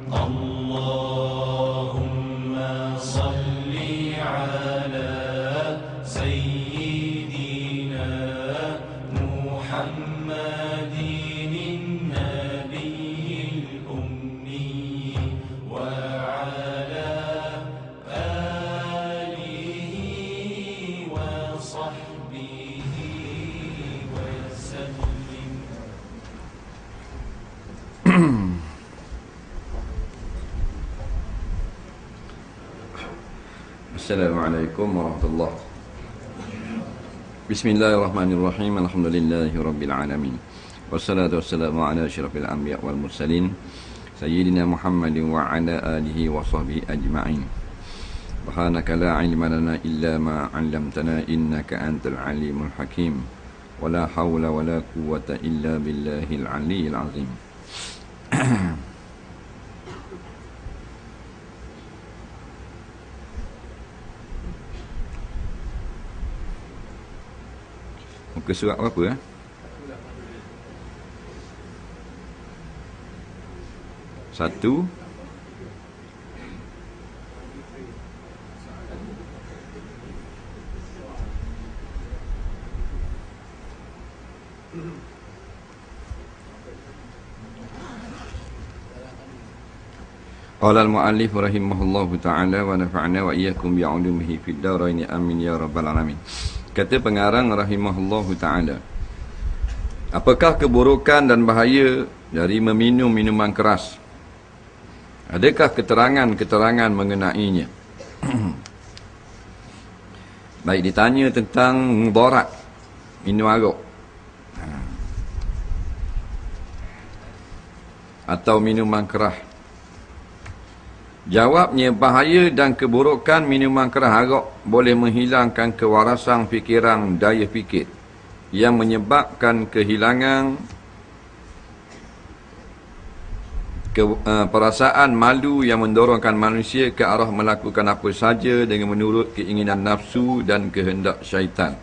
اللهم صل على سيدنا محمد النبي الأمي وعلى آله وصحبه وسلم. Assalamualaikum warahmatullahi wabarakatuh. Bismillahirrahmanirrahim. Alhamdulillahi rabbil alamin. Wassalatu wassalamu ala asyrafil anbiya wal mursalin sayyidina Muhammadin wa ala alihi wa sahbihi ajma'in. Subhanaka la ilma lana illa ma 'allamtana innaka antal alimul hakim. Wala haula wala quwwata illa billahil aliyyil azim. Muka surat berapa ya? Satu. Qala al-mu'allif rahimahullahu ta'ala wa nafa'na wa iyyakum bi'ulumihi fid dharain amin ya rabbal alamin. Kata pengarang rahimahullahu ta'ala, apakah keburukan dan bahaya dari meminum minuman keras? Adakah keterangan-keterangan mengenainya? Baik, ditanya tentang mudarat minum arak atau minuman keras. Jawabnya, bahaya dan keburukan minuman keras arak boleh menghilangkan kewarasan fikiran daya fikir yang menyebabkan kehilangan perasaan malu yang mendorongkan manusia ke arah melakukan apa saja dengan menurut keinginan nafsu dan kehendak syaitan.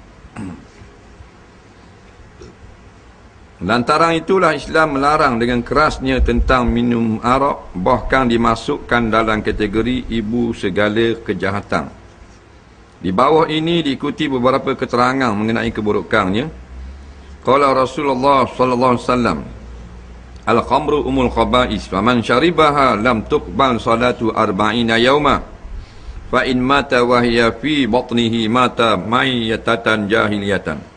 Lantaran itulah Islam melarang dengan kerasnya tentang minum arak, bahkan dimasukkan dalam kategori ibu segala kejahatan. Di bawah ini diikuti beberapa keterangan mengenai keburukannya. Qala Rasulullah sallallahu alaihi wasallam, al-khamru umul khaba'is, faman syaribaha lam tuqbal salatu arba'ina yawma, fa in mata wa hiya fi batnihi mata mayyatatan jahiliyatan.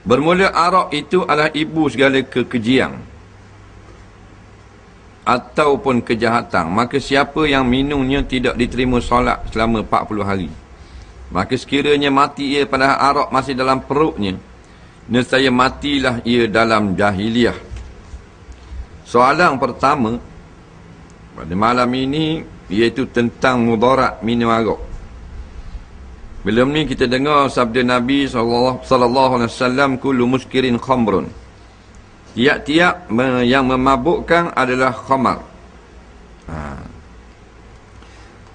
Bermula arak itu adalah ibu segala kekejian ataupun kejahatan. Maka siapa yang minumnya tidak diterima solat selama 40 hari. Maka sekiranya mati ia pada arak masih dalam perutnya, nescaya matilah ia dalam jahiliah. Soalan pertama pada malam ini iaitu tentang mudarat minum arak. Belum ni kita dengar sabda Nabi sallallahu alaihi wasallam, kullu muskirin khamrun. Tiap-tiap yang memabukkan adalah khamar.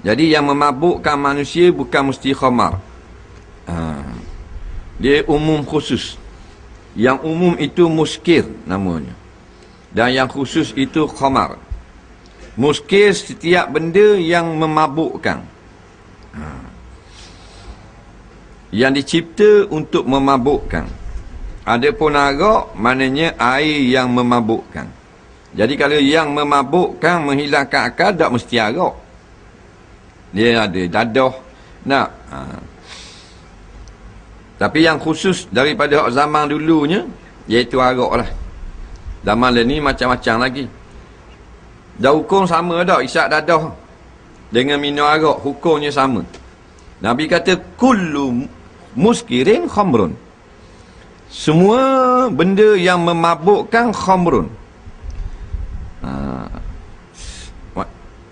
Jadi yang memabukkan manusia bukan mesti khamar. Dia umum khusus. Yang umum itu muskir namanya. Dan yang khusus itu khamar. Muskir setiap benda yang memabukkan. Yang dicipta untuk memabukkan. Adapun arak maknanya air yang memabukkan. Jadi kalau yang memabukkan menghilangkan akal, tak mesti arak. Dia ada dadah. Nah, tapi yang khusus daripada zaman dulunya iaitu arak lah. Zaman ni macam-macam lagi. Dah hukum sama dah, isyak dadah dengan minum arak, hukumnya sama. Nabi kata kullu muskirin khamrun. Semua benda yang memabukkan khamrun.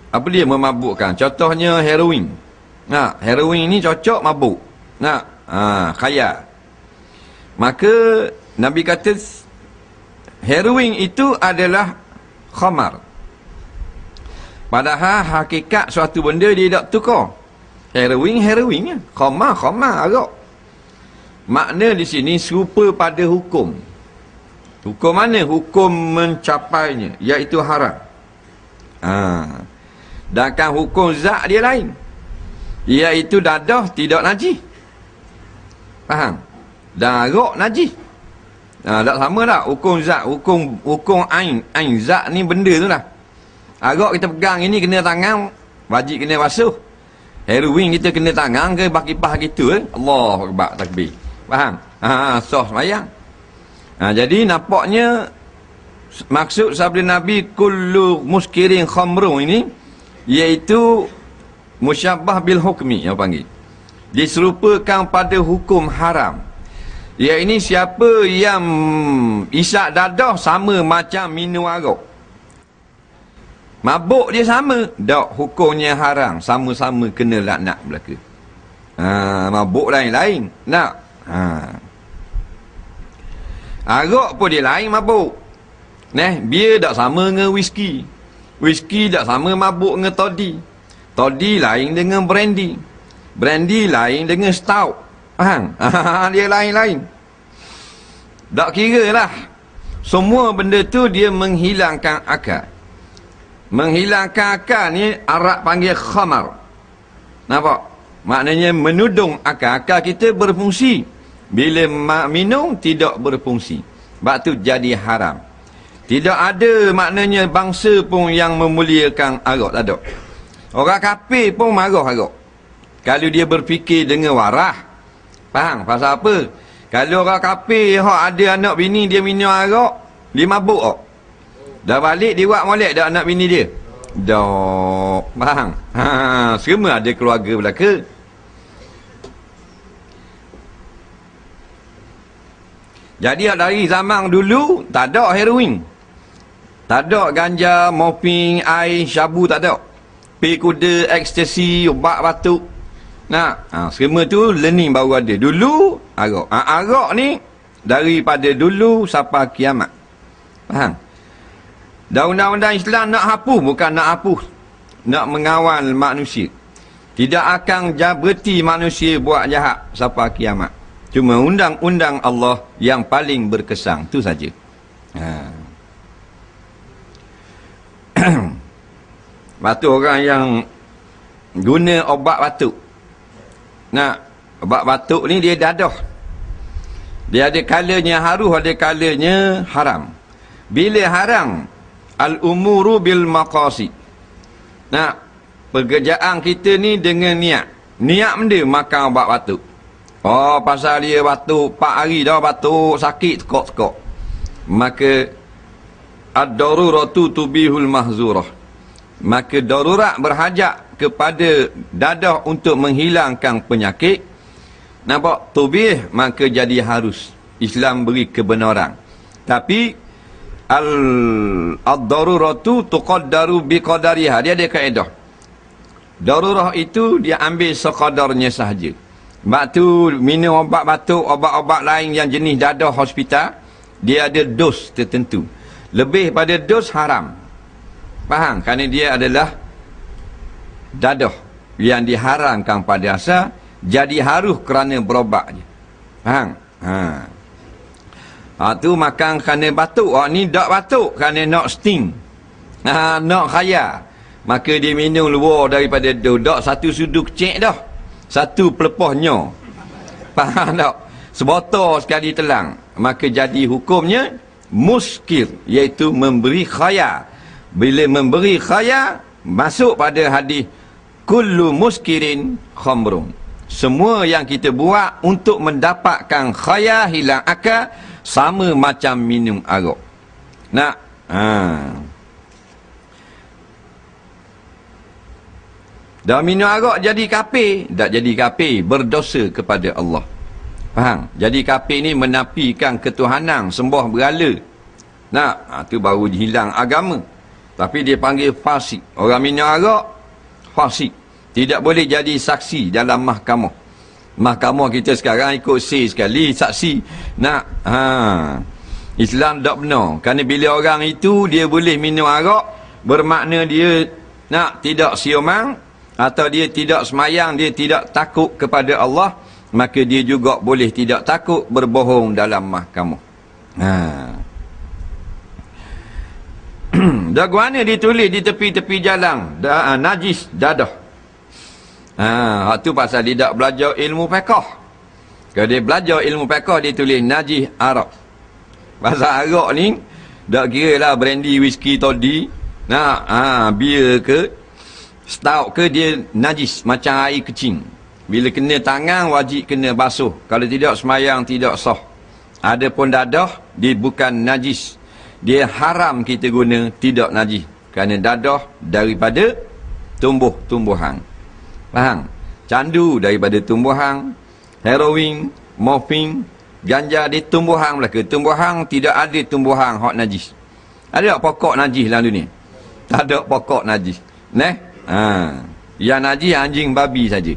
Apa dia memabukkan? Contohnya heroin. Heroin ni cocok mabuk. Khayal. Maka Nabi kata heroin itu adalah khamar. Padahal hakikat suatu benda dia tak tukar. Heroin je. Khamar arak. Makna di sini serupa pada hukum. Hukum mana? Hukum mencapainya, iaitu haram. Sedangkan hukum zat dia lain, iaitu dadah tidak najis. Faham? Dan arak najis. Tak sama tak hukum zat, hukum ain zat ni benda tu lah. Arak kita pegang ini kena tangan, wajib kena basuh. Heroin kita kena tangan ke bakipah gitu Allahu akbar, takbir. Faham? Sah sembahyang. Jadi nampaknya maksud sabda Nabi kullu muskirin khamrun ini iaitu musyabbah bil hukmi, yang panggil diserupakan pada hukum haram. Ya, ini siapa yang isyak dadah sama macam minum arak, mabuk dia sama, tak hukumnya haram, sama-sama kena laknat belaka. Mabuk lain-lain nak. Arak pun dia lain mabuk. Bia tak sama dengan whisky. Whisky tak sama mabuk dengan toddy. Toddy lain dengan brandy. Brandy lain dengan stout. Faham? Dia lain-lain. Tak kira lah. Semua benda tu dia menghilangkan akal. Menghilangkan akal ni Arab panggil khamar. Nampak? Maknanya menudung akal. Akal kita berfungsi. Bila minum tidak berfungsi. Sebab tu jadi haram. Tidak ada maknanya bangsa pun yang memuliakan arak. Tak ada. Orang kafir pun marah arak. Kalau dia berfikir dengan warah. Faham? Pasal apa? Kalau orang kafir ada anak bini dia minum arak, dia mabuk tak? Dah balik dia buat molek dah anak bini dia? Tak. Faham? Semua ada keluarga belaka. Jadi dari zaman dulu tak ada heroin. Tak ada ganja, morfin, air, syabu, tak ada. Pil kuda, ekstasi, ubat batuk. Semua tu learning baru ada. Dulu arak. Arak ni daripada dulu sampai kiamat. Faham? Dan undang-undang Islam nak hapus, bukan nak hapus, nak mengawal manusia. Tidak akan berhenti manusia buat jahat sampai kiamat. Cuma undang-undang Allah yang paling berkesan, tu saja. Batu orang yang guna obat batuk. Obat batuk ni dia dadah. Dia ada kalanya harus, ada kalanya haram. Bila haram, al-umuru bil maqasid. Pekerjaan kita ni dengan niat. Niat benda makan obat batuk. Pasal dia batuk 4 hari dah batuk, sakit tekok-tekok. Maka ad-daruratu tubihul mahzurah. Maka darurat berhajat kepada dadah untuk menghilangkan penyakit. Nampak? Tubih, maka jadi harus. Islam beri kebenaran. Tapi ad-daruratu tuqaddaru biqadariha. Dia ada kaedah. Darurah itu dia ambil sekadarnya sahaja. Sebab tu minum obat batuk, obat-obat lain yang jenis dadah hospital, dia ada dos tertentu. Lebih pada dos haram. Faham? Kerana dia adalah dadah yang diharamkan pada asal, jadi harus kerana berobat je. Faham? Tu makan kerana batuk. Ni tak batuk kerana nak sting. Nak khayal. Maka dia minum luar daripada tu. Tak satu sudu kecil dah. Satu pelepahnya. Faham tak? Sebotol sekali telang. Maka jadi hukumnya muskir, iaitu memberi khayal. Bila memberi khayal, masuk pada hadis kullu muskirin khamrun. Semua yang kita buat untuk mendapatkan khayal, hilang akal, sama macam minum arak. Dah minum arak jadi kafir? Tak jadi kafir, berdosa kepada Allah. Faham? Jadi kafir ni menafikan ketuhanan, sembah berhala. Tu baru hilang agama. Tapi dia panggil fasik. Orang minum arak, fasik. Tidak boleh jadi saksi dalam mahkamah. Mahkamah kita sekarang ikut say sekali, saksi. Islam tak benar. Kerana bila orang itu dia boleh minum arak, bermakna dia tidak siuman, atau dia tidak semayang, dia tidak takut kepada Allah, maka dia juga boleh tidak takut berbohong dalam mahkamah. Daguana ditulis di tepi-tepi jalan, najis dadah. Hak tu pasal dia tak belajar ilmu fiqh. Kalau dia belajar ilmu fiqh, dia tulis najis arak. Pasal arak ni tak kira lah brandy, whisky, toddy, bir ke stout ke, dia najis macam air kecing. Bila kena tangan wajib kena basuh, kalau tidak semayang tidak sah. Adapun dadah dia bukan najis, dia haram kita guna, tidak najis, kerana dadah daripada tumbuh-tumbuhan. Faham? Candu daripada tumbuhan, heroin, morfin, ganja di tumbuhan belaka. Tumbuhan tidak ada tumbuhan hak najis. Ada tak pokok najis dalam dunia? Tak ada pokok najis. Yang najis anjing babi saja.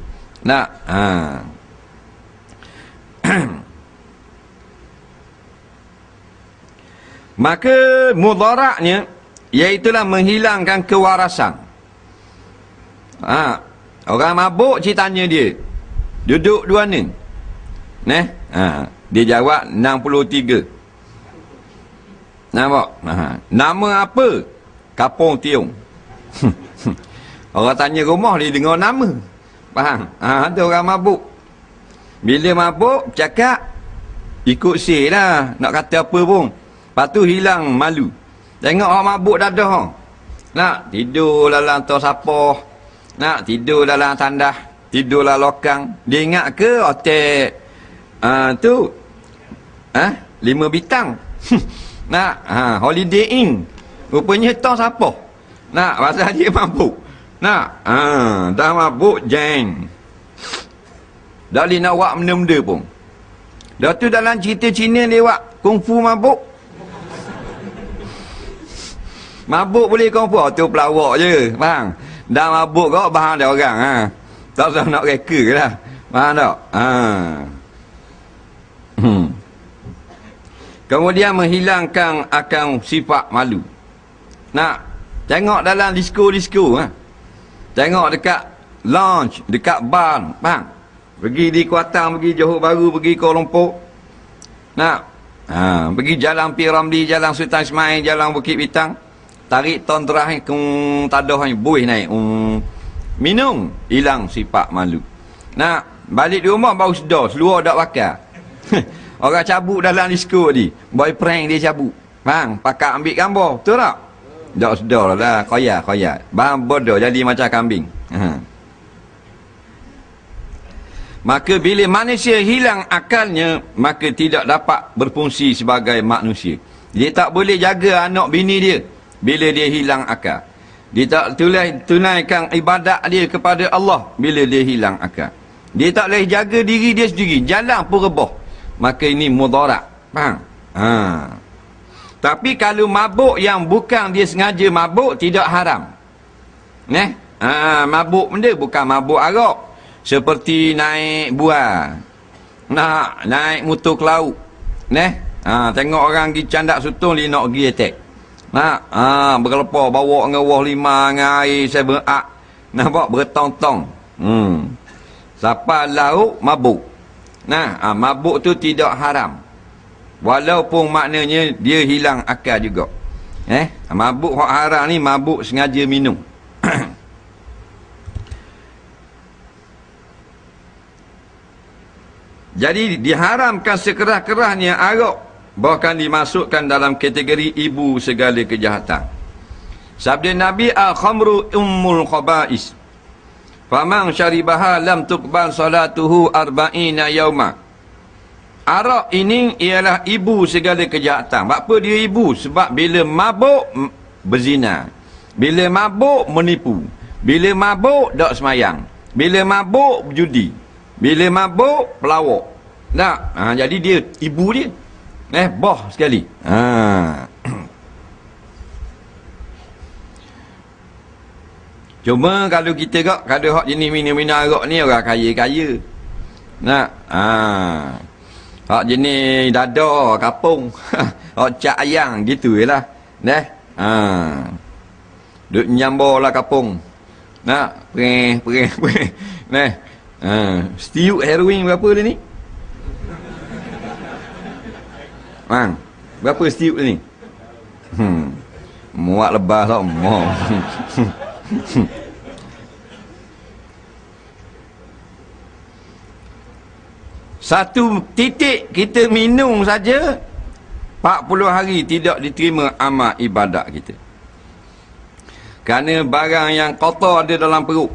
Maka mudaratnya iaitulah menghilangkan kewarasan. Orang mabuk ceritanya dia duduk di mana? Dia jawab 63. Nampak? Nama apa? Kapung Tiong. Orang tanya rumah dia dengar nama. Faham? Ada orang mabuk. Bila mabuk cakap ikut sih lah, nak kata apa pun. Lepas tu hilang malu. Tengok orang mabuk dadah. Nak tidur dalam tos sapah, nak tidur dalam tandah, tidur dalam lokang. Dia ingat ke hotel tu 5 bintang? Nak Holiday Inn. Rupanya tos sapah. Nak pasal dia mabuk. Nak dah mabuk jeng. Dah boleh nak buat benda-benda pun. Dah tu dalam cerita Cina dia buat kungfu mabuk. Mabuk boleh kungfu, tu pelawak je. Faham? Dah mabuk kau bahan dia orang. Tak usah nak reka ke lah. Faham tak? Kemudian menghilangkan akan sifat malu. Nak tengok dalam disko-disko. Tengok dekat lounge, dekat bar. Faham? Pergi di Kuantan, pergi Johor Bahru, pergi Kuala Lumpur. Nak pergi Jalan P. Ramlee, Jalan Sultan Ismail, Jalan Bukit Bintang. Tarik ton terakhir tadah ni buih naik. Minum, hilang sifat malu. Nak balik di rumah baru sedar, seluar dak bakar. Orang cabut dalam disko ni, boyfriend dia cabut. Faham? Pakak ambil gambar, betul tak? Tak sedar lah, koyak. Bahan bodoh jadi macam kambing. Maka bila manusia hilang akalnya, maka tidak dapat berfungsi sebagai manusia. Dia tak boleh jaga anak bini dia bila dia hilang akal. Dia tak tunaikan ibadat dia kepada Allah bila dia hilang akal. Dia tak boleh jaga diri dia sendiri, jalan pun rebah. Maka ini mudarat. Faham? Tapi kalau mabuk yang bukan dia sengaja mabuk, tidak haram. Mabuk benda bukan mabuk arak. Seperti naik buah, nak naik motor ke laut. Tengok orang pergi candak sutong, dia nak pergi attack. Berlepas bawa dengan wah 5 dengan air 7-up. Nampak bertong-tong. Sampai laut mabuk. Mabuk tu tidak haram. Walaupun maknanya dia hilang akal juga. Mabuk hak haram ni mabuk sengaja minum. Jadi diharamkan sekeras-kerasnya arak, bahkan dimasukkan dalam kategori ibu segala kejahatan. Sabda Nabi, al-khamru ummul khaba'is. Faman syaribaha lam tuqbal salatuhu arba'ina yauma. Arak ini ialah ibu segala kejahatan. Apa dia ibu? Sebab bila mabuk berzina, bila mabuk menipu, bila mabuk tak semayang, bila mabuk berjudi, bila mabuk pelawak. Jadi dia ibu dia. Boh sekali. Cuma kalau kita kalau hak jenis minum-minum arak ni orang kaya-kaya. Hak jenis dada kapung, hak cak ayang gitu jelah. Duk nyamborlah kapung. Perih. Setiuk heroin berapa dia ni? Berapa setiuk ni? Muat lebah tak mau. Satu titik kita minum saja 40 hari tidak diterima amal ibadat kita. Kerana barang yang kotor ada dalam perut.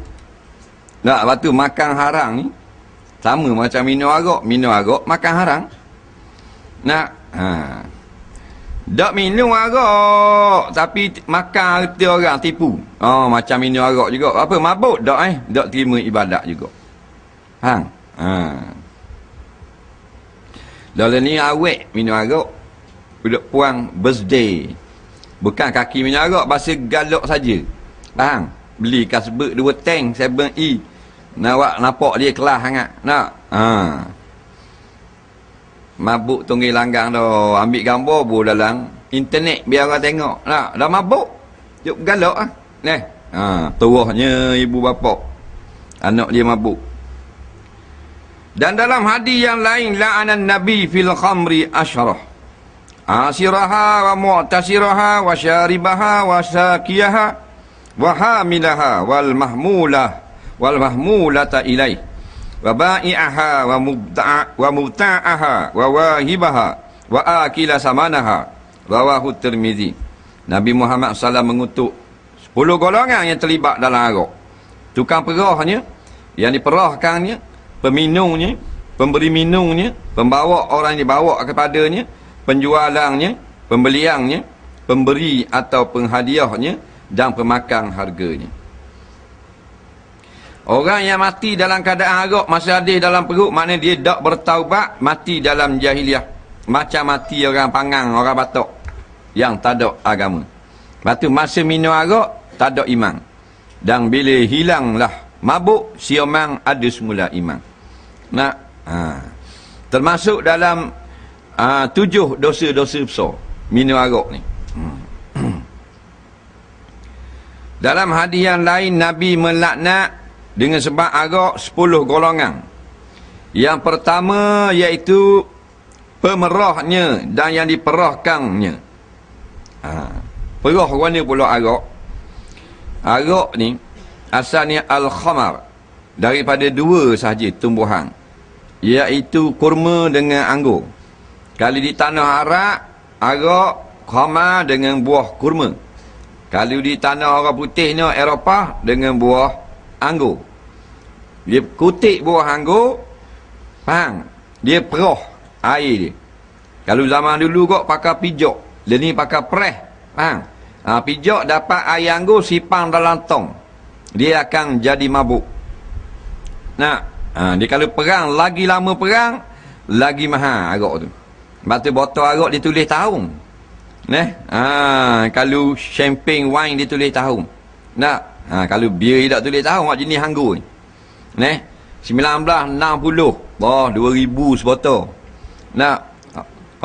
Tak, lepas tu makan haram ni sama macam minum arak makan haram. Nak tak minum arak tapi makan harta orang tipu. Macam minum arak juga. Apa mabuk tak tak terima ibadat juga. Hang. Dalam ni awet minum arak. Budak puang birthday. Bukan kaki minum arak, bahasa galak saja. Faham? Beli kasbek 2 tank 7E. Nak nampak dia kelas sangat. Nak? Mabuk tunggil langgang dah. Ambil gambar pun dalam internet biar orang tengok. Nak? Dah mabuk. Jom galak ah. Neh. Terusnya ibu bapa. Anak dia mabuk. Dan dalam hadis yang lain, la'anan Nabi fil khamri asyarah. Asiraha wa mu'tasiraha wa syaribaha wa sakiyaha wa hamilaha wal mahmulata ilaih wa ba'i'aha wa mubta'aha wa wahibaha wa akila samanaha. Rawahu Tirmizi. Nabi Muhammad SAW mengutuk 10 golongan yang terlibat dalam arak. Tukang perahnya, yang diperahkannya, peminumnya, pemberi minumnya, pembawa orang yang dibawa kepadanya, penjualannya, pembeliannya, pemberi atau penghadiahnya, dan pemakan harganya. Orang yang mati dalam keadaan arak masih ada dalam perut, maknanya dia tak bertaubat, mati dalam jahiliah. Macam mati orang Pangang, orang Batak yang tak ada agama. Lepas tu masa minum arak, tak ada iman. Dan bila hilanglah mabuk, siomang ada semula iman. Nak? Termasuk dalam 7 dosa-dosa besar minum arak ni. Dalam hadis yang lain, Nabi melaknat dengan sebab arak 10 golongan. Yang pertama iaitu pemerahnya dan yang diperahkannya. Perah warna pula arak. Arak ni asalnya al-khamar, daripada 2 sahaja tumbuhan, iaitu kurma dengan anggur. Kalau di tanah Arab, arak khamar dengan buah kurma. Kalau di tanah orang putih ni, Eropah, dengan buah anggur. Dia kutik buah anggur, faham? Dia perah air dia. Kalau zaman dulu kok pakai pijak, dia ni pakai press, faham? Pijak dapat air anggur, sipang dalam tong, dia akan jadi mabuk. Nah, dia kalau perang, lagi lama perang, lagi mahal arak tu. Sebab tu botol arak ditulis tahun. Kalau champagne wine ditulis tahun. Nak? Kalau bir tak tulis tahun, mak jenis anggur ni. 1960, 2000 sebotol. Nak?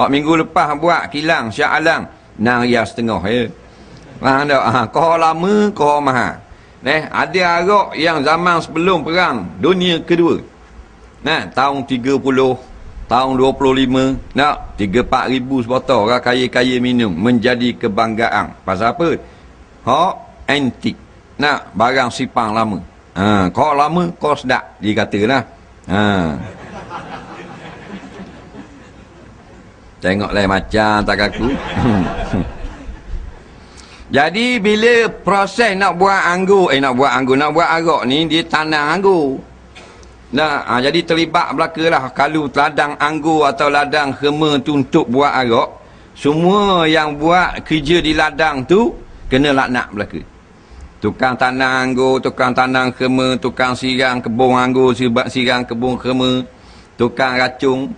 Minggu lepas buat kilang Syah Alang, RM6.5 ya. Faham tak? Kau lama, kau mahal. Ada arak yang zaman sebelum perang dunia kedua. Tahun 30, tahun 25, 3-4 ribu sebotol orang kaya-kaya minum, menjadi kebanggaan. Pasal apa? Antik. Barang sipang lama. Kau lama, kau sedap, dia katalah. Tengoklah macam tak aku. Jadi bila proses nak buat arak ni, dia tanam anggur. Jadi terlibat belakalah. Kalau ladang anggur atau ladang khema tu untuk buat arak, semua yang buat kerja di ladang tu kena laknat belaka. Tukang tanam anggur, tukang tanam khema, tukang sirang kebun anggur, sirang kebun khema, tukang racung,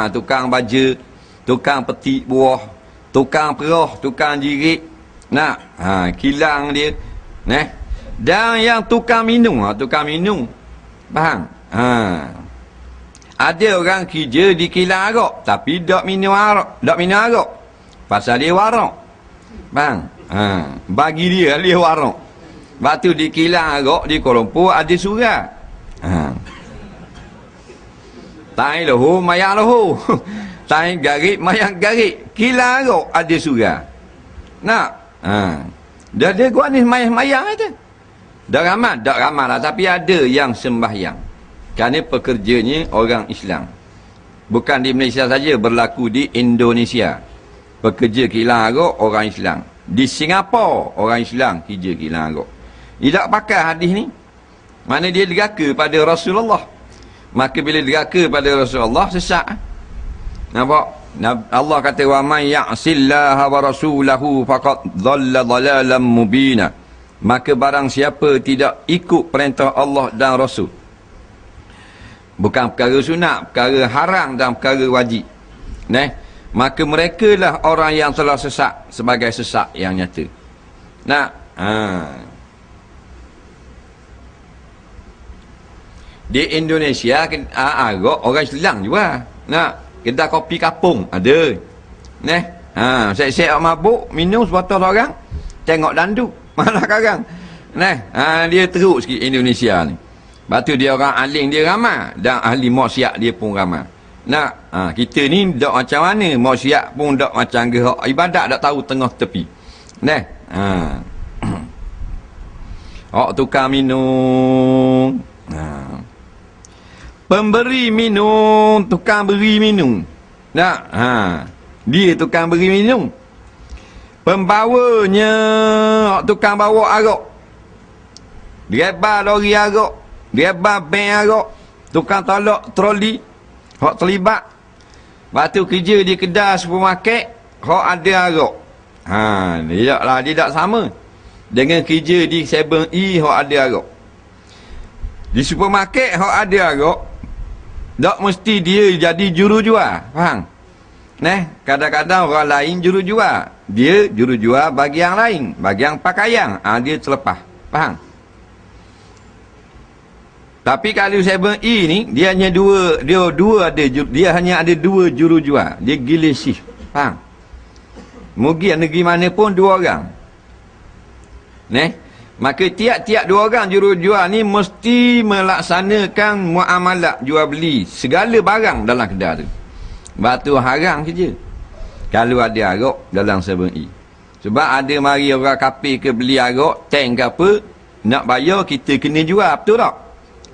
tukang baja, tukang petik buah, tukang perah, tukang jirik, kilang dia, dan yang tukang minum, faham? Ada orang kerja di kilang arak tapi tak minum arak, pasal dia warak, faham? Bagi dia warak. Lepas tu di kilang arak di Kuala Lumpur ada surat, tai lahu mayang lahu, tai garik mayang garik. Kilang arak ada surat. Dia gua ni semayang aja. Tak ramai lah, tapi ada yang sembahyang. Kerana pekerjanya orang Islam. Bukan di Malaysia saja, berlaku di Indonesia. Pekerja kilang arok orang Islam. Di Singapura orang Islam kerja kilang arok. Dia tak pakai hadis ni. Mana dia deraka pada Rasulullah. Maka bila deraka pada Rasulullah, sesat. Nampak? Allah kata, wa man ya'sillaha wa rasulahu faqad dhalla dhalalan mubina. Maka barang siapa tidak ikut perintah Allah dan Rasul, bukan perkara sunat, perkara haram dan perkara wajib, maka mereka lah orang yang telah sesat sebagai sesat yang nyata. Di Indonesia agak orang Islam juga. Kedai kopi kapung ada. Set-set mabuk, minum sebotol orang, tengok dandu. Malah sekarang. Dia teruk sikit Indonesia ni. Lepas tu dia orang alim dia ramai, dan ahli maksiat dia pun ramai. Kita ni tak macam mana, maksiat pun tak macam gerak ibadat, tak tahu tengah tepi. Tukang minum. Pemberi minum, tukang beri minum. Dia tukang beri minum. Pembawanya, tukang bawa arok. Driver lori arok, driver bank arok, tukang tolak troli, hak terlibat. Lepas tu kerja di kedai supermarket, hak ada arok. Dia tak sama dengan kerja di 7E, hak ada arok. Di supermarket, hak ada arok, tak mesti dia jadi jurujual. Faham? Kadang-kadang orang lain jurujual. Dia jurujual bagi yang lain, bagi yang pakaian. Dia terlepas. Faham? Tapi kalau 7E ni, dia hanya dia hanya ada dua jurujual. Dia gila shift. Faham? Mungkin negeri mana pun dua orang. Maka tiap-tiap dua orang jurujual ni mesti melaksanakan muamalat jual beli segala barang dalam kedai tu. Batu haram kerja kalau ada arok dalam 7E. Sebab ada mari orang kapir ke beli arok, tank ke apa, nak bayar kita kena jual, betul tak?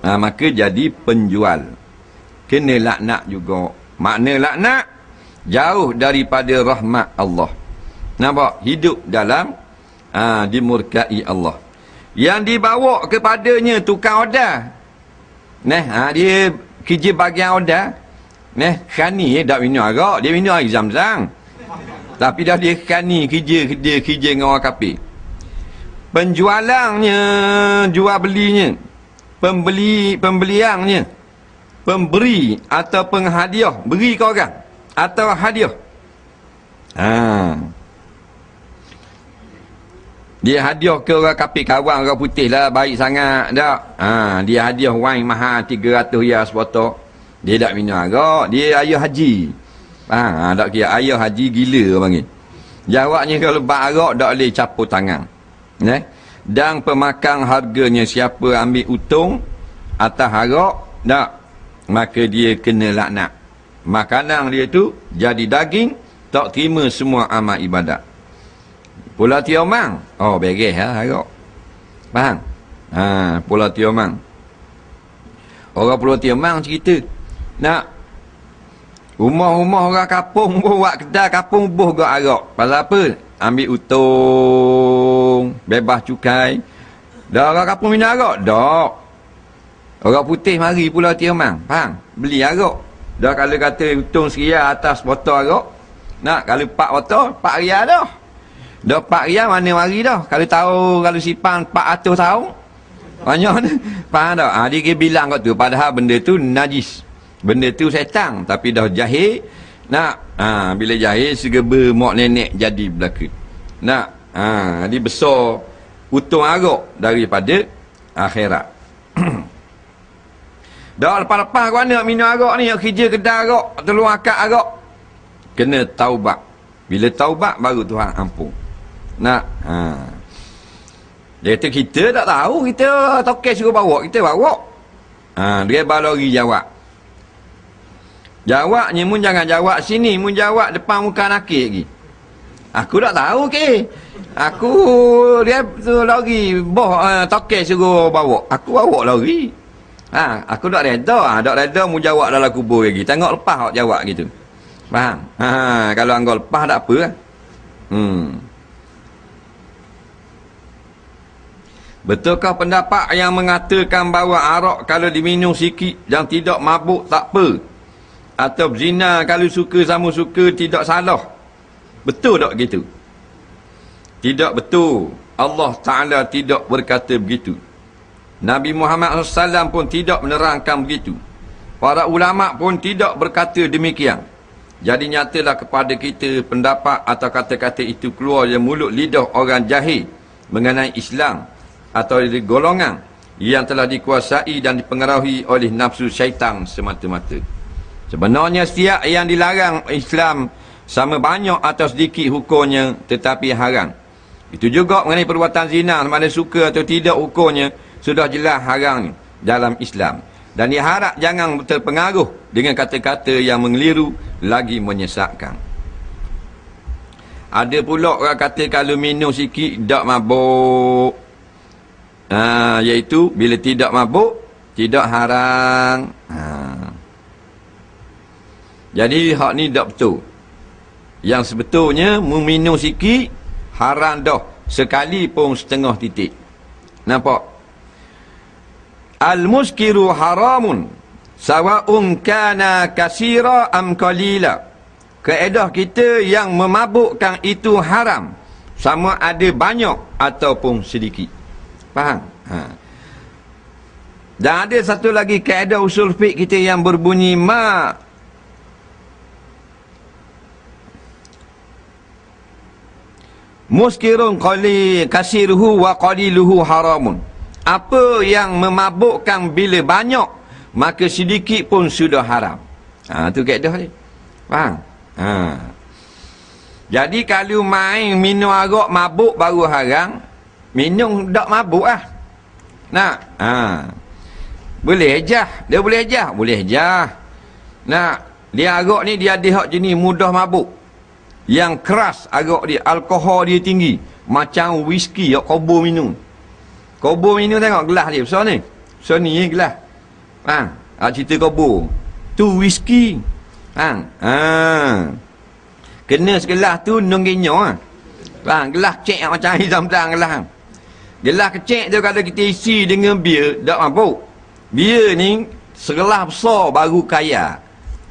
Maka jadi penjual. Kena laknat juga. Makna laknat, jauh daripada rahmat Allah. Nampak? Hidup dalam dimurkai Allah. Yang dibawa kepadanya tukang order. Dia kerja bagian order. Khani tak minum arak, dia minum air zam-zam. Tapi dah dia khani kerja dengan orang kafir. Penjualannya, jual belinya, pembeliannya, pemberi atau penghadiah, beri ke orang atau hadiah. Dia hadiah ke orang kafir, kawan orang putih lah, baik sangat tak. Dia hadiah wine mahal 300 riyal sebotol. Dia tak minum arak, dia ayah haji. Tak kira ayah haji gila orang panggil. Jawabnya kalau bak arak tak boleh capur tangan. Dan pemakan harganya, siapa ambil untung atas arak, tak, maka dia kena laknat. Makanan dia tu jadi daging, tak terima semua amal ibadat. Pulau Tiomang, beres lah arak. Faham? Pulau Tiomang. Orang Pulau Tiomang cerita, rumah-rumah orang kampung buat kedai kampung buh gak arak. Pasal apa? Ambil untung, bebas cukai. Dah orang kampung minum arak? Tak. Orang putih mari Pulau Tiomang, faham? Beli arak. Dah kalau kata untung RM1 atas botol arak, kalau 4 botol, RM4 dah. Dah RM4 mana mari dah. Kalau tahu, kalau simpan 400 tahun, banyak ni. Faham tak? Dia kira bilang kat tu, padahal benda tu najis. Benda tu setan, tapi dah jahil. Bila jahil segera mak nenek jadi belaka. Dia besar untung arak daripada akhirat. Dah lepas-lepas kau nak minum arak ni, nak kerja kedai arak, tolong akak arak, kena taubat. Bila taubat baru Tuhan ampun. Dia kata kita tak tahu, kita token suruh bawa, kita bawa. Dia balori jawab. Jawabnya mun jangan jawab sini, mun jawab depan muka nakik lagi. Aku tak tahu ke. Aku dia tu lari boh tokel suruh bawa. Aku bawa lari. Aku tak reda. Tak reda mu jawab dalam kubur lagi. Tengok lepas awak jawab gitu. Faham? Kalau anggap lepas tak apa lah. Betulkah pendapat yang mengatakan bahawa arak kalau diminum sikit dan tidak mabuk tak apa? Atau zina kalau suka sama suka tidak salah? Betul tak begitu? Tidak betul. Allah Ta'ala tidak berkata begitu. Nabi Muhammad SAW pun tidak menerangkan begitu. Para ulama' pun tidak berkata demikian. Jadi nyatalah kepada kita pendapat atau kata-kata itu keluar dari mulut lidah orang jahil mengenai Islam atau dari golongan yang telah dikuasai dan dipengaruhi oleh nafsu syaitan semata-mata. Sebenarnya setiap yang dilarang Islam sama banyak atau sedikit hukumnya tetapi haram. Itu juga mengenai perbuatan zina, sama ada suka atau tidak hukumnya sudah jelas haram dalam Islam. Dan diharap jangan terpengaruh dengan kata-kata yang mengeliru lagi menyesatkan. Ada pula orang kata kalau minum sikit tak mabuk. Iaitu bila tidak mabuk tidak haram. Jadi hak ni tak betul. Yang sebetulnya meminum sikit haram dah, sekalipun setengah titik. Nampak? Al-muskiru haramun sawa'un kana kasira am qalila. Kaedah kita yang memabukkan itu haram, sama ada banyak ataupun sedikit. Faham? Dan ada satu lagi kaedah usul fiqh kita yang berbunyi muskirun kasiruhu wa qaliluhu haramun. Apa yang memabukkan bila banyak, maka sedikit pun sudah haram. Tu kaedah dia. Faham? Jadi kalau main minum arak mabuk baru haram, minum tak mabuk lah. Nak? Boleh ejah. Dia boleh ejah? Boleh ejah. Nak? Dia arak ni dia ada hak jenis mudah mabuk. Yang keras arak dia, alkohol dia tinggi. Macam whisky, yang kobo minum. Kobo minum tengok gelas dia besar ni. Besar ni gelas. Cerita kobo. Tu whisky. Kena segelas tu nungginya. Gelas cek macam hitam-hitam gelas. Gelas kecil tu kalau kita isi dengan bir, tak mabuk. Bir ni segelas besar baru kaya.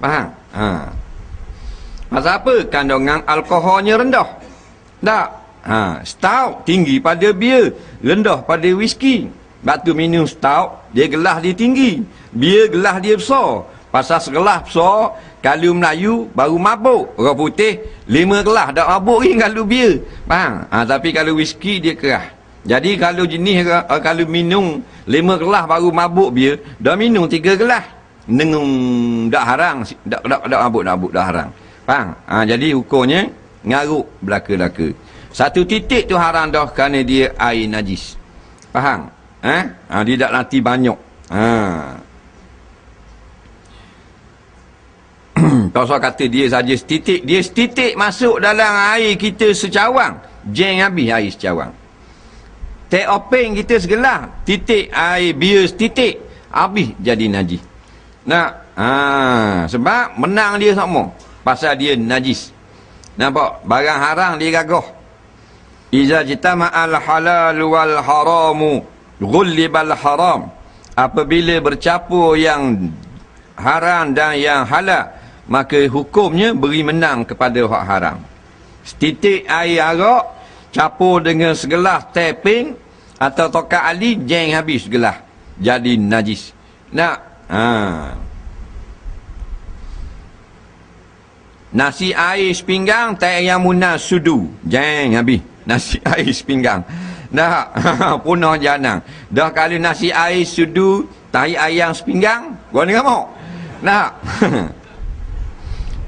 Faham? Pasal apa? Kandungan alkoholnya rendah. Tak? Stout tinggi pada bir, rendah pada whisky. Sebab tu minum stout, dia gelas dia tinggi. Bir gelas dia besar. Pasal segelas besar, kalau Melayu baru mabuk. Orang putih 5 gelas tak mabuk ni kalau bir. Faham? Tapi kalau whisky dia keras. Jadi kalau jenis kalau minum 5 gelas baru mabuk bir, dah minum 3 gelas. Tak haram, tak mabuk, dah haram. Faham? Jadi hukumnya ngaruk belaka-belaka. Satu titik tu haram dah kerana dia air najis. Faham? Dia tak nanti banyak. Pasal kata dia saja setitik, dia setitik masuk dalam air kita secawang, jeng habis air secawang. Teh openg kita segelas, titik air bir setitik, habis jadi najis. Sebab menang dia sama, pasal dia najis. Nampak? Barang haram dia gagah. Iza jitama'al halal wal haramu ghullibal haram. Apabila bercampur yang haram dan yang halal, maka hukumnya beri menang kepada hak haram. Setitik air arak campur dengan segelas teh pink atau tokak ali, jeng habis segelas, jadi najis. Nasi air sepinggang, teh ayam munah sudu, jeng habis nasi air sepinggang. Punah janang. Dah kalau nasi air sudu, tahi ayam sepinggang, gua ni mau.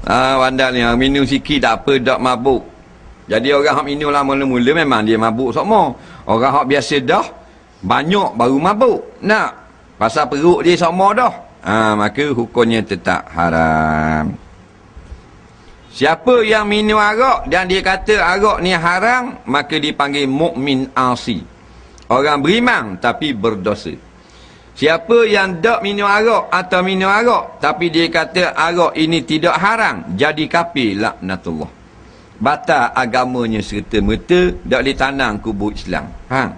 Wandal ni minum sikit tak apa, tak mabuk. Jadi orang hak minum lama-mula memang dia mabuk sama. Orang hak biasa dah banyak baru mabuk. Pasal perut dia sama dah. Maka hukumnya tetap haram. Siapa yang minum arak dan dia kata arak ni haram, maka dipanggil mukmin asi. Orang beriman tapi berdosa. Siapa yang tak minum arak atau minum arak tapi dia kata arak ini tidak haram, jadi kafir laknatullah. Batal agamanya serta-merta, tak boleh tanam kubur Islam. Faham?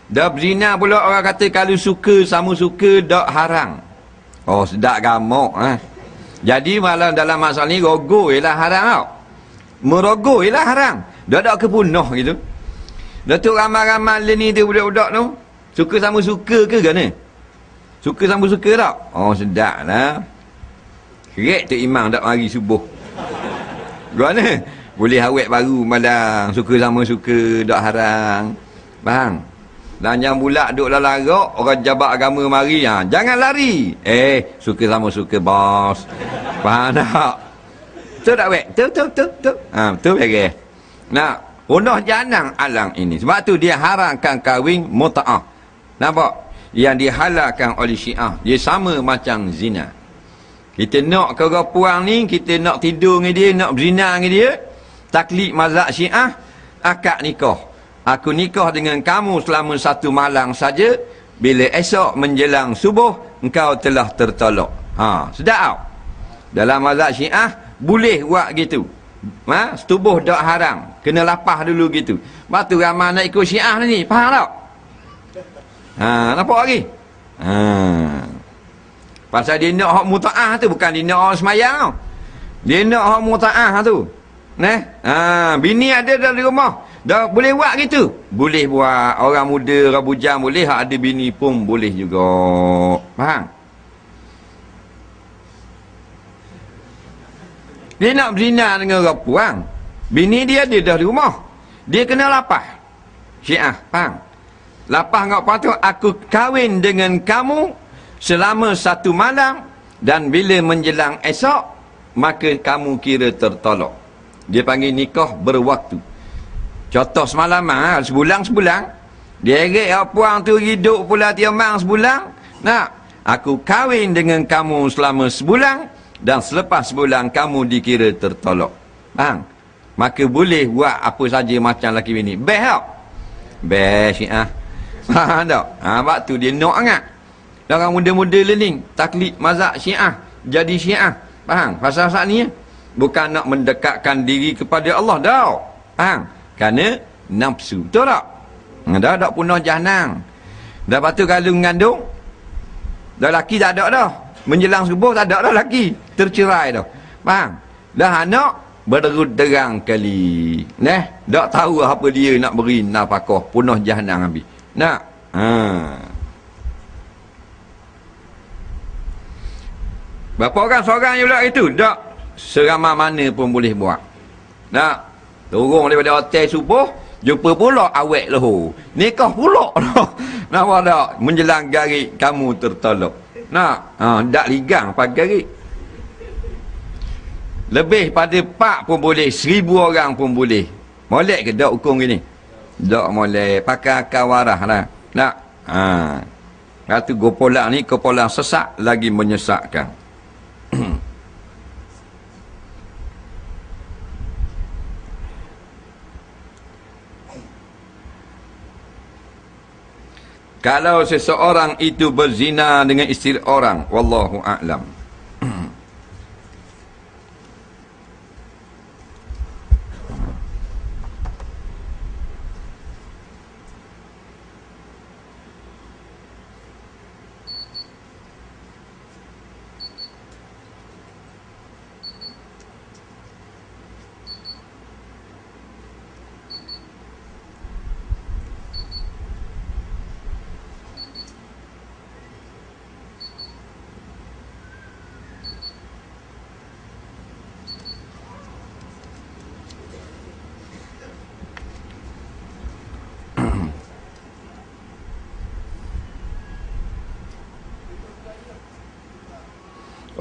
Dah berzina pula orang kata kalau suka sama suka tak haram. Oh, sedap gamuk. Jadi malah dalam masalah ni rogo ialah haram tau. Merogo ialah haram. Dah tak kepunuh gitu. Datuk ramai-ramai ni tu budak-budak tu suka sama suka ke kan ni? Suka sama suka tak? Oh, sedap lah. Kerek tu imam tak mari subuh. Gimana? Boleh awet baru malam. Suka sama suka tak haram. Faham? Dan yang pula duduk dalam larak, orang jabat agama mari, jangan lari. Suka sama suka bos. Faham tak? Betul tak wek? Betul. Betul beres. Nah, punah janang alang ini. Sebab tu dia haramkan kahwin muta'ah. Nampak? Yang dihalalkan oleh Syiah. Dia sama macam zina. Kita nak ke orang puang ni, kita nak tidur dengan dia, nak berzina dengan dia, taklid mazhab Syiah, akad nikah. Aku nikah dengan kamu selama 1 malam saja, bila esok menjelang subuh, engkau telah tertolak. Sedap tau? Dalam mazhab Syiah, boleh buat gitu. Setubuh tak haram. Kena lapah dulu gitu. Lepas tu ramai nak ikut Syiah ni, faham tak? Nampak lagi? Pasal dia nak hak muta'ah tu, bukan dia nak orang semayang tau. Dia nak hak muta'ah tu. Bini ada dalam rumah, dah boleh buat gitu? Boleh buat. Orang muda, orang bujang boleh, hak ada bini pun boleh juga. Faham? Dia nak berzina dengan orang puang, bini dia ada dah di rumah, dia kena lapah. Syiah, faham? Lapah dengan puang tu, aku kahwin dengan kamu selama 1 malam, dan bila menjelang esok, maka kamu kira tertolak. Dia panggil nikah berwaktu. Contoh semalam, sebulan. Dia eret puang tu hidup pula tiamang sebulan. Aku kahwin dengan kamu selama sebulan, dan selepas sebulan kamu dikira tertolak. Faham? Maka boleh buat apa saja macam laki bini. Best tak? Best Syiah. Faham tak? Sebab tu dia nak sangat. Orang muda-muda learning taklid mazhab Syiah, jadi Syiah. Faham? Pasal saat ni bukan nak mendekatkan diri kepada Allah dah. Faham? Kerana nafsu. Betul tak? Dah tak punah jahanam. Dah lepas tu kalau mengandung, dah laki tak ada dah. Menjelang subuh tak ada dah laki. Tercerai dah. Faham? Dah anak berderut terang kali. Tak tahu apa dia nak beri nafkah. Punah jahanam habis. Nak? Berapa orang seorang yang buat itu? Tak. Seramai mana pun boleh buat. Tak. Turun daripada hotel subuh, jumpa pula awet lohor. Nikah pula. Nampak tak? Menjelang garik kamu tertolak. Tak ligang pagi garik. Lebih pada 4 pun boleh, 1000 orang pun boleh. Molek ke tak hukum gini? Tak molek. Pakai akal warah lah. Tak. Kata gopolang ni, gopolang sesak lagi menyesakkan. Kalau seseorang itu berzina dengan isteri orang, wallahu a'lam.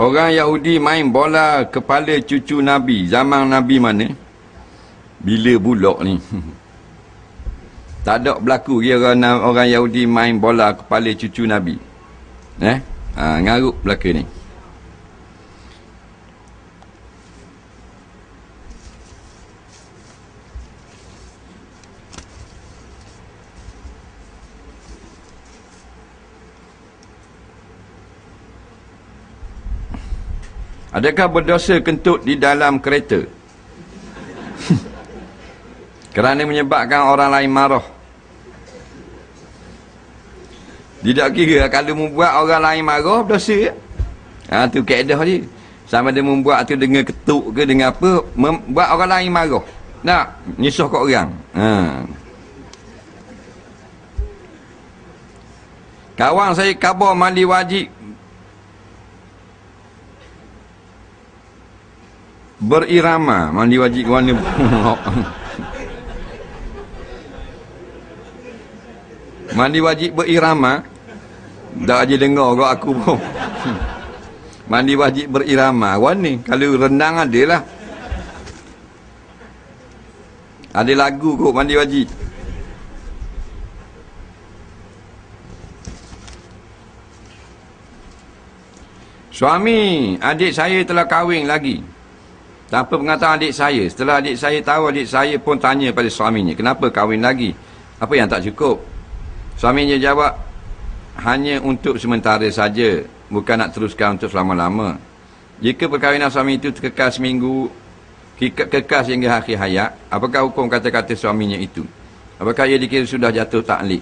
Orang Yahudi main bola kepala cucu Nabi. Zaman Nabi mana? Bila bulak ni? Tak ada berlaku kira orang Yahudi main bola kepala cucu Nabi. Ngaruk belaka ni. Adakah berdosa kentut di dalam kereta? Kerana menyebabkan orang lain marah. Tidak kira kalau membuat orang lain marah, berdosa. Tu kaedah dia. Sama dia membuat tu dengan ketuk ke dengan apa, membuat orang lain marah. Nak nyusuh kat orang. Kawan saya khabar mandi wajib berirama. Mandi wajib warna mandi wajib berirama. Tak aja dengar kat aku pun. Mandi wajib berirama. Warna kalau renang ada lah. Ada lagu kot mandi wajib. Suami adik saya telah kahwin lagi. Tanpa pengetahuan adik saya. Setelah adik saya tahu, adik saya pun tanya pada suaminya, kenapa kahwin lagi? Apa yang tak cukup? Suaminya jawab, hanya untuk sementara saja, bukan nak teruskan untuk selama-lama. Jika perkahwinan suami itu kekal seminggu, kekal sehingga akhir hayat, apakah hukum kata-kata suaminya itu? Apakah ia dikira sudah jatuh taklid?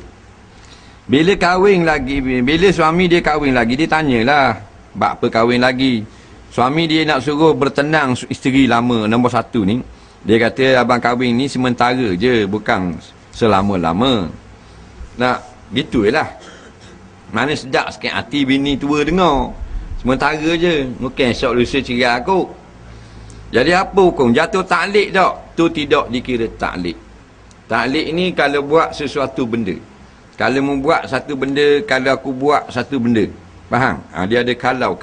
Bila kahwin lagi, bila suami dia kahwin lagi, dia tanyalah, bak apa kahwin lagi? Suami dia nak suruh bertenang isteri lama nombor 1 ni. Dia kata abang kahwin ni sementara je, bukan selama-lama. Nak gitu lah. Mana sedap sikit hati bini tua dengar. Sementara je, mungkin esok lusa cerai aku. Jadi apa hukum? Jatuh taklid tak? Tu tidak dikira taklid. Taklid ni kalau buat sesuatu benda. Kalau membuat satu benda, kalau aku buat satu benda. Faham? Dia ada kalau.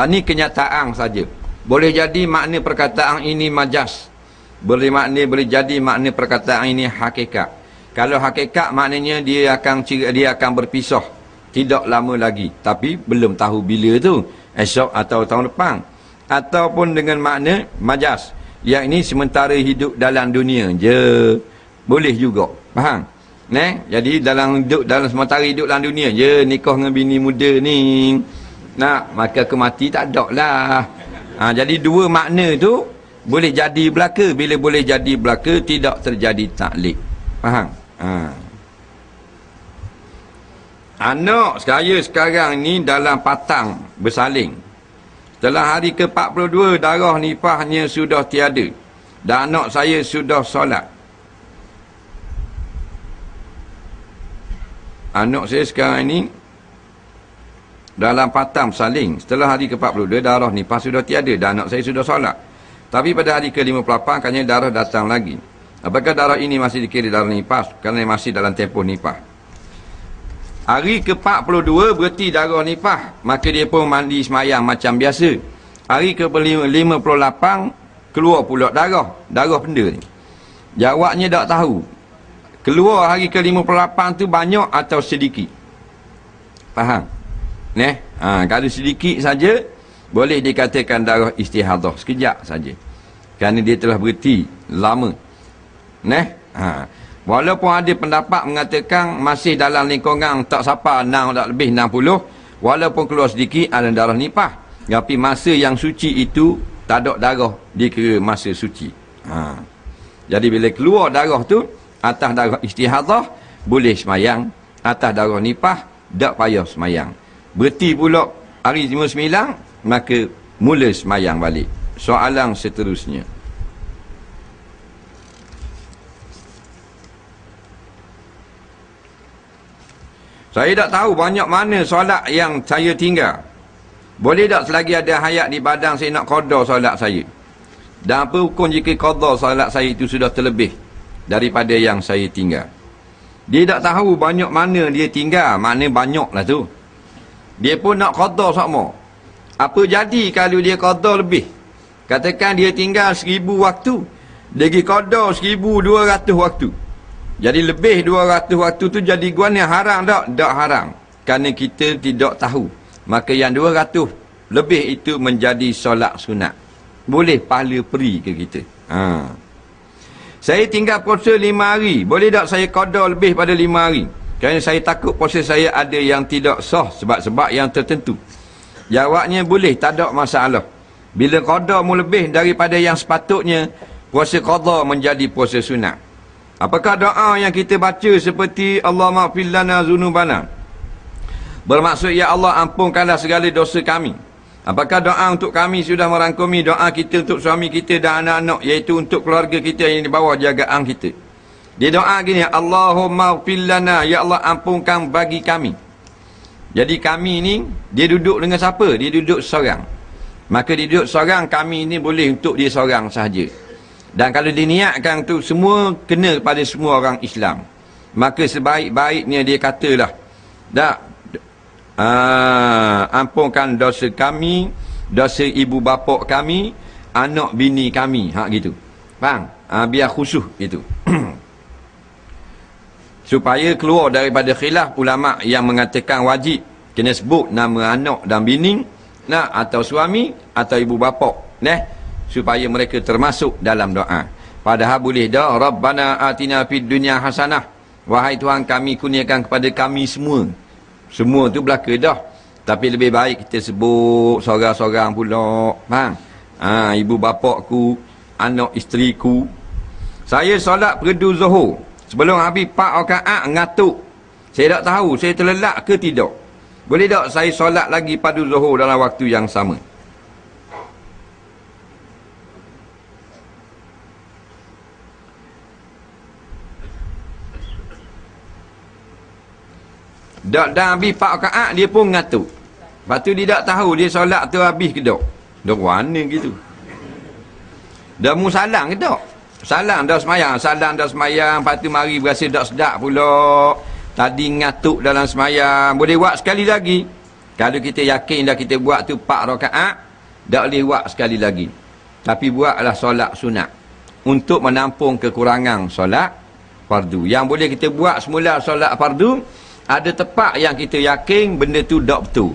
Ni kenyataan saja. Boleh jadi makna perkataan ini majas. Boleh jadi makna perkataan ini hakikat. Kalau hakikat maknanya dia akan berpisah. Tidak lama lagi. Tapi belum tahu bila tu. Esok atau tahun depan. Ataupun dengan makna majas. Yang ini sementara hidup dalam dunia je. Boleh juga. Faham? Jadi dalam sementara hidup dalam dunia je, nikah dengan bini muda ni. Maka kemati tak ada lah. Jadi dua makna tu boleh jadi belaka. Bila boleh jadi belaka, tidak terjadi taklid. Faham? Anak saya sekarang ni dalam patang bersalin. Setelah hari ke-42, darah nifasnya sudah tiada. Dan anak saya sudah solat. Anak saya sekarang ni dalam patang bersalin. Setelah hari ke-42, darah nifas sudah tiada. Dan anak saya sudah solat. Tapi pada hari ke-58, katanya darah datang lagi. Apakah darah ini masih dikira darah nifas? Kerana masih dalam tempoh nifas. Hari ke-42 berarti darah nifas. Maka dia pun mandi semayang macam biasa. Hari ke-58 keluar pula darah. Darah benda ni. Jawabnya tak tahu. Keluar hari ke-58 tu banyak atau sedikit. Faham? Kalau sedikit saja, boleh dikatakan darah istihadah. Sekejap saja. Kerana dia telah berhenti lama. Walaupun ada pendapat mengatakan masih dalam lingkungan tak sampai 6, tak lebih 60, walaupun keluar sedikit ada darah nifas. Tapi masa yang suci itu tak ada darah, dikira masa suci. Jadi bila keluar darah tu, atas darah istihadah boleh semayang, atas darah nifas tak payah semayang. Berhenti pula hari 59, maka mula semayang balik. Soalan seterusnya. Saya tak tahu banyak mana solat yang saya tinggal. Boleh tak selagi ada hayat di badan saya nak qada solat saya? Dan apa hukum jika qada solat saya itu sudah terlebih daripada yang saya tinggal? Dia tak tahu banyak mana dia tinggal, makna banyak lah tu. Dia pun nak qada sama. Apa jadi kalau dia qada lebih? Katakan dia tinggal 1000 waktu, dia pergi qada 1200 waktu. Jadi lebih 200 waktu tu jadi guana haram tak? Tak haram. Kerana kita tidak tahu. Maka yang 200 lebih itu menjadi solat sunat. Boleh pahala peri ke kita? Saya tinggal puasa 5 hari. Boleh tak saya qada lebih pada 5 hari? Kerana saya takut puasa saya ada yang tidak sah sebab-sebab yang tertentu. Jawabnya boleh, tak ada masalah. Bila qada mu lebih daripada yang sepatutnya, puasa qada menjadi puasa sunat. Apakah doa yang kita baca seperti Allahumma ighfir lana dzunubana, bermaksud ya Allah ampunkanlah segala dosa kami? Apakah doa untuk kami sudah merangkumi doa kita untuk suami kita dan anak-anak, iaitu untuk keluarga kita yang di bawah jagaan kita? Dia doa gini, Allahumma ighfir lana, ya Allah ampunkan bagi kami. Jadi kami ni, dia duduk dengan siapa? Dia duduk seorang. Maka dia duduk seorang, kami ni boleh untuk dia seorang sahaja. Dan kalau diniatkan tu semua kena pada semua orang Islam, maka sebaik-baiknya dia katalah, ampunkan dosa kami, dosa ibu bapa kami, anak bini kami. Gitu. Faham? Biar khusyuk itu. Supaya keluar daripada khilaf ulama yang mengatakan wajib kena sebut nama anak dan bini, atau suami atau ibu bapa, supaya mereka termasuk dalam doa. Padahal boleh dah, Rabbana atina fid dunya hasanah, wahai Tuhan kami kurniakan kepada kami semua. Semua tu belaka dah, tapi lebih baik kita sebut seorang-seorang pula. Faham? Ibu bapaku, anak isteriku. Saya solat perdu Zuhur, sebelum habis 4 rakaat ngantuk. Saya tak tahu saya terlelap ke tidak. Boleh tak saya solat lagi pada Zuhur dalam waktu yang sama? Dan habis 4 rakaat dia pun ngantuk. Lepas tu dia tak tahu dia solat tu habis ke tak. Dah mana gitu. Dah mu salam ke tak? Salam dah semayang, lepas tu mari berasa tak sedap pula. Tadi ngantuk dalam semayang, boleh buat sekali lagi. Kalau kita yakin dah kita buat tu 4 rakaat, tak boleh buat sekali lagi. Tapi buatlah solat sunat untuk menampung kekurangan solat fardu. Yang boleh kita buat semula solat fardu, ada tempat yang kita yakin benda tu tak betul.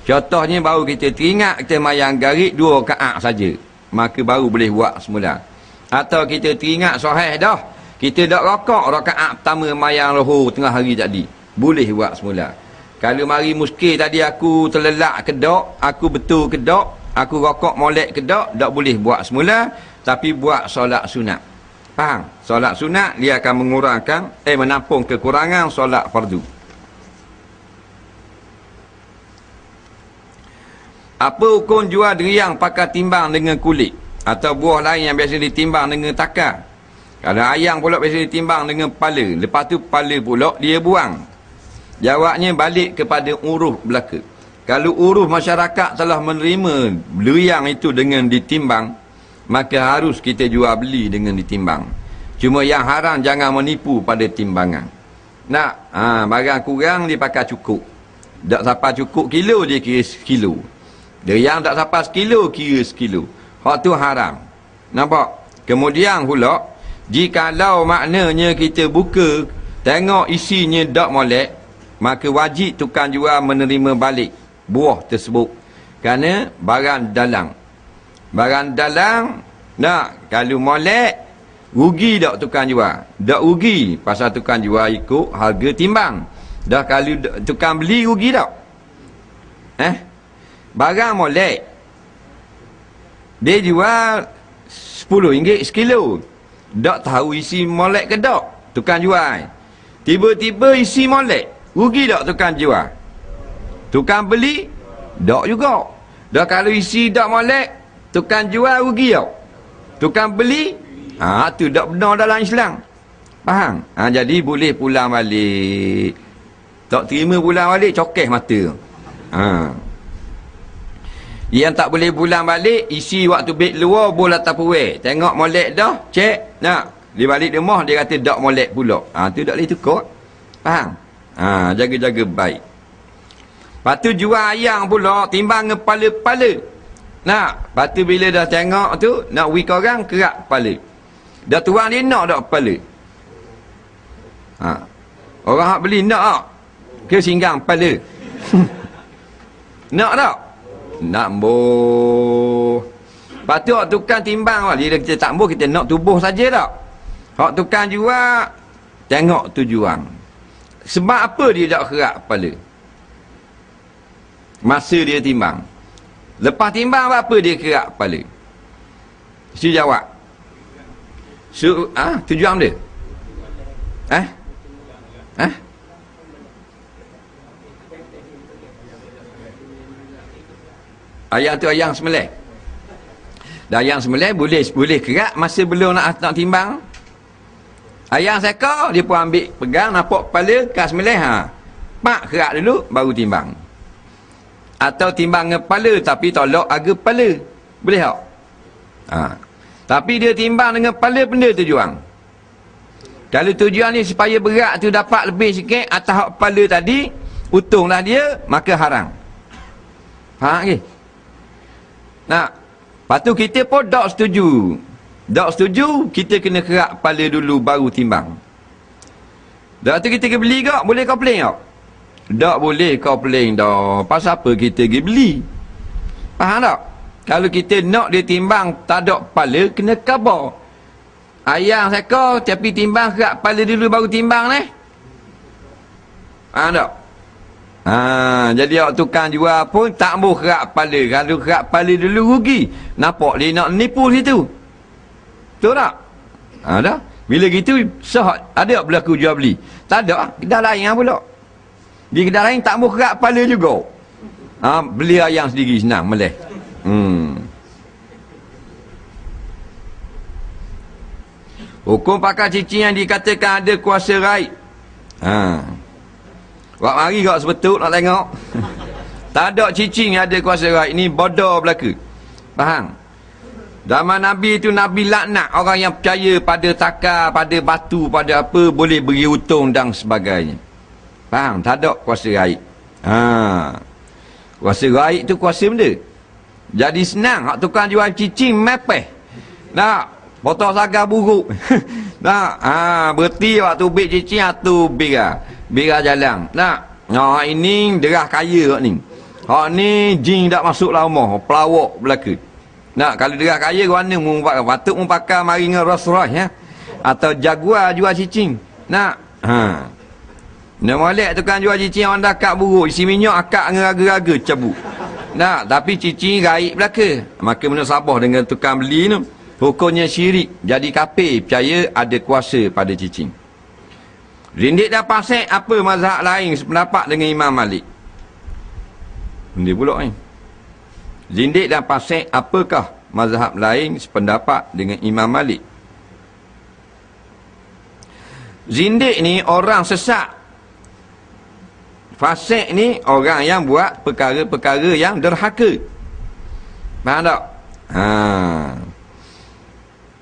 Contohnya baru kita teringat kita mayang garik 2 rakaat saja, maka baru boleh buat semula. Atau kita teringat sahih dah, kita dak rokok rakaat pertama mayang lohor tengah hari tadi, boleh buat semula. Kalau mari muskil tadi aku terlelak ke dak, aku betul ke dak, aku rokok molek ke dak, tak boleh buat semula, tapi buat solat sunat. Faham? Solat sunat dia akan mengurangkan, menampung kekurangan solat fardu. Apa hukum jual deriang pakai timbang dengan kulit, atau buah lain yang biasa ditimbang dengan takar? Kalau ayam pula biasa ditimbang dengan kepala, lepas tu kepala pula dia buang. Jawabnya balik kepada uruf belaka. Kalau uruf masyarakat telah menerima deriang itu dengan ditimbang, maka harus kita jual beli dengan ditimbang. Cuma yang haram jangan menipu pada timbangan. Barang kurang dia pakai cukup. Tak sampai cukup kilo dia kira sekilo. Deriang tak sampai sekilo kira sekilo. Hak tu haram. Nampak? Kemudian pula, jikalau maknanya kita buka, tengok isinya tak molek, maka wajib tukang jual menerima balik buah tersebut. Kerana barang dalang. Barang dalang, kalau molek, rugi tak tukang jual? Tak rugi, pasal tukang jual ikut harga timbang. Dah kalau tukang beli rugi tak? Barang molek, dia jual RM10 sekilo. Tak tahu isi molek ke tak tukang jual. Tiba-tiba isi molek, rugi tak tukang jual? Tukang beli tak juga. Dah kalau isi tak molek, tukang jual rugi tak? Tukang beli, tu tak benar dalam Islam. Faham? Jadi boleh pulang balik. Tak terima pulang balik, cokeh mata. Yang tak boleh pulang balik, isi waktu beg luar, bola Tupperware. Tengok molek dah, cek. Dia balik rumah, dia kata tak molek pula. Tu tak boleh tukar. Faham? Jaga-jaga baik. Lepas tu jual ayam pula, timbang kepala-kepala. Lepas tu bila dah tengok tu, nak wik orang, kerak kepala. Dah tuang dia nak tak kepala? Orang hak beli nak tak? Ke singgang kepala? Nak tak? Nak boh. Lepas tu hak tukang timbang, bila kita tak boh, kita nak tubuh saja tak? Hak tukang jual, tengok tujuan. Sebab apa dia tak kerak kepala? Masa dia timbang. Lepas timbang apa dia kerak kepala? Si jawab. Tujuan dia? Ayam tu ayam sembelih. Dan ayam sembelih boleh kerak masa belum nak timbang. Ayam seekor dia pun ambil pegang nampak kepala kat sembelih pak kerak dulu baru timbang. Atau timbang dengan kepala tapi tolak harga kepala. Boleh tak? Tapi dia timbang dengan kepala benda tujuan. Kalau tujuan ni supaya berat tu dapat lebih sikit atas kepala tadi, untunglah dia, maka haram. Faham ke? Nah, lepas tu kita pun tak setuju. Tak setuju, kita kena kerak kepala dulu baru timbang. Lepas tu kita pergi beli kak, boleh kau peling tak? Tak boleh kau peling dah. Pasal apa kita pergi beli? Faham tak? Kalau kita nak dia timbang tak ada kepala, kena khabar. Ayam seekor tapi timbang kerak kepala dulu baru timbang ni. Faham tak? Jadi awak tukang jual pun tak boleh kerak kepala. Kalau kerak kepala dulu rugi. Nampak dia nak nipu situ. Betul tak? Dah. Bila gitu sah ada berlaku jual beli. Tak ada. Kedai lain pula. Di kedai lain tak boleh kerak kepala juga. Beli ayam sendiri senang meleh. Hukum pakar cicing yang dikatakan ada kuasa raib. Wak mari kau sebetul nak tengok. Tak ada cicing yang ada kuasa raib. Ini bodoh berlaku. Faham? Zaman Nabi tu Nabi laknat orang yang percaya pada takar, pada batu, pada apa, boleh beri hutang dan sebagainya. Faham? Tak ada kuasa raib. Kuasa raib tu kuasa benda. Jadi senang hak tukang jual cicing mepeh. Nak potong sagar buruk. Nak berhenti waktu bik cicing tu bira jalan. Nak ini derah kaya hak ni. Hak ni jin tak masuk lah rumah, pelawak belaka. Nak kalau derah kaya mana mu patut mu pakai mari dengan Rolls-Royce ya. Atau Jaguar jual cicing. Nak nak molek tukang jual cicing orang dakak buruk, isi minyak akak dengan raga-raga cabut. Nak, tapi cicing raib belaka. Maka menurut sabar dengan tukang beli tu, hukumnya syirik. Jadi kafir percaya ada kuasa pada cicing. Rindik dan pasek apa mazhab lain sependapat dengan Imam Malik? Benda pula ni. Zindik dan pasek apakah mazhab lain sependapat dengan Imam Malik? Zindik ni orang sesat. Fasik ni orang yang buat perkara-perkara yang derhaka. Faham tak?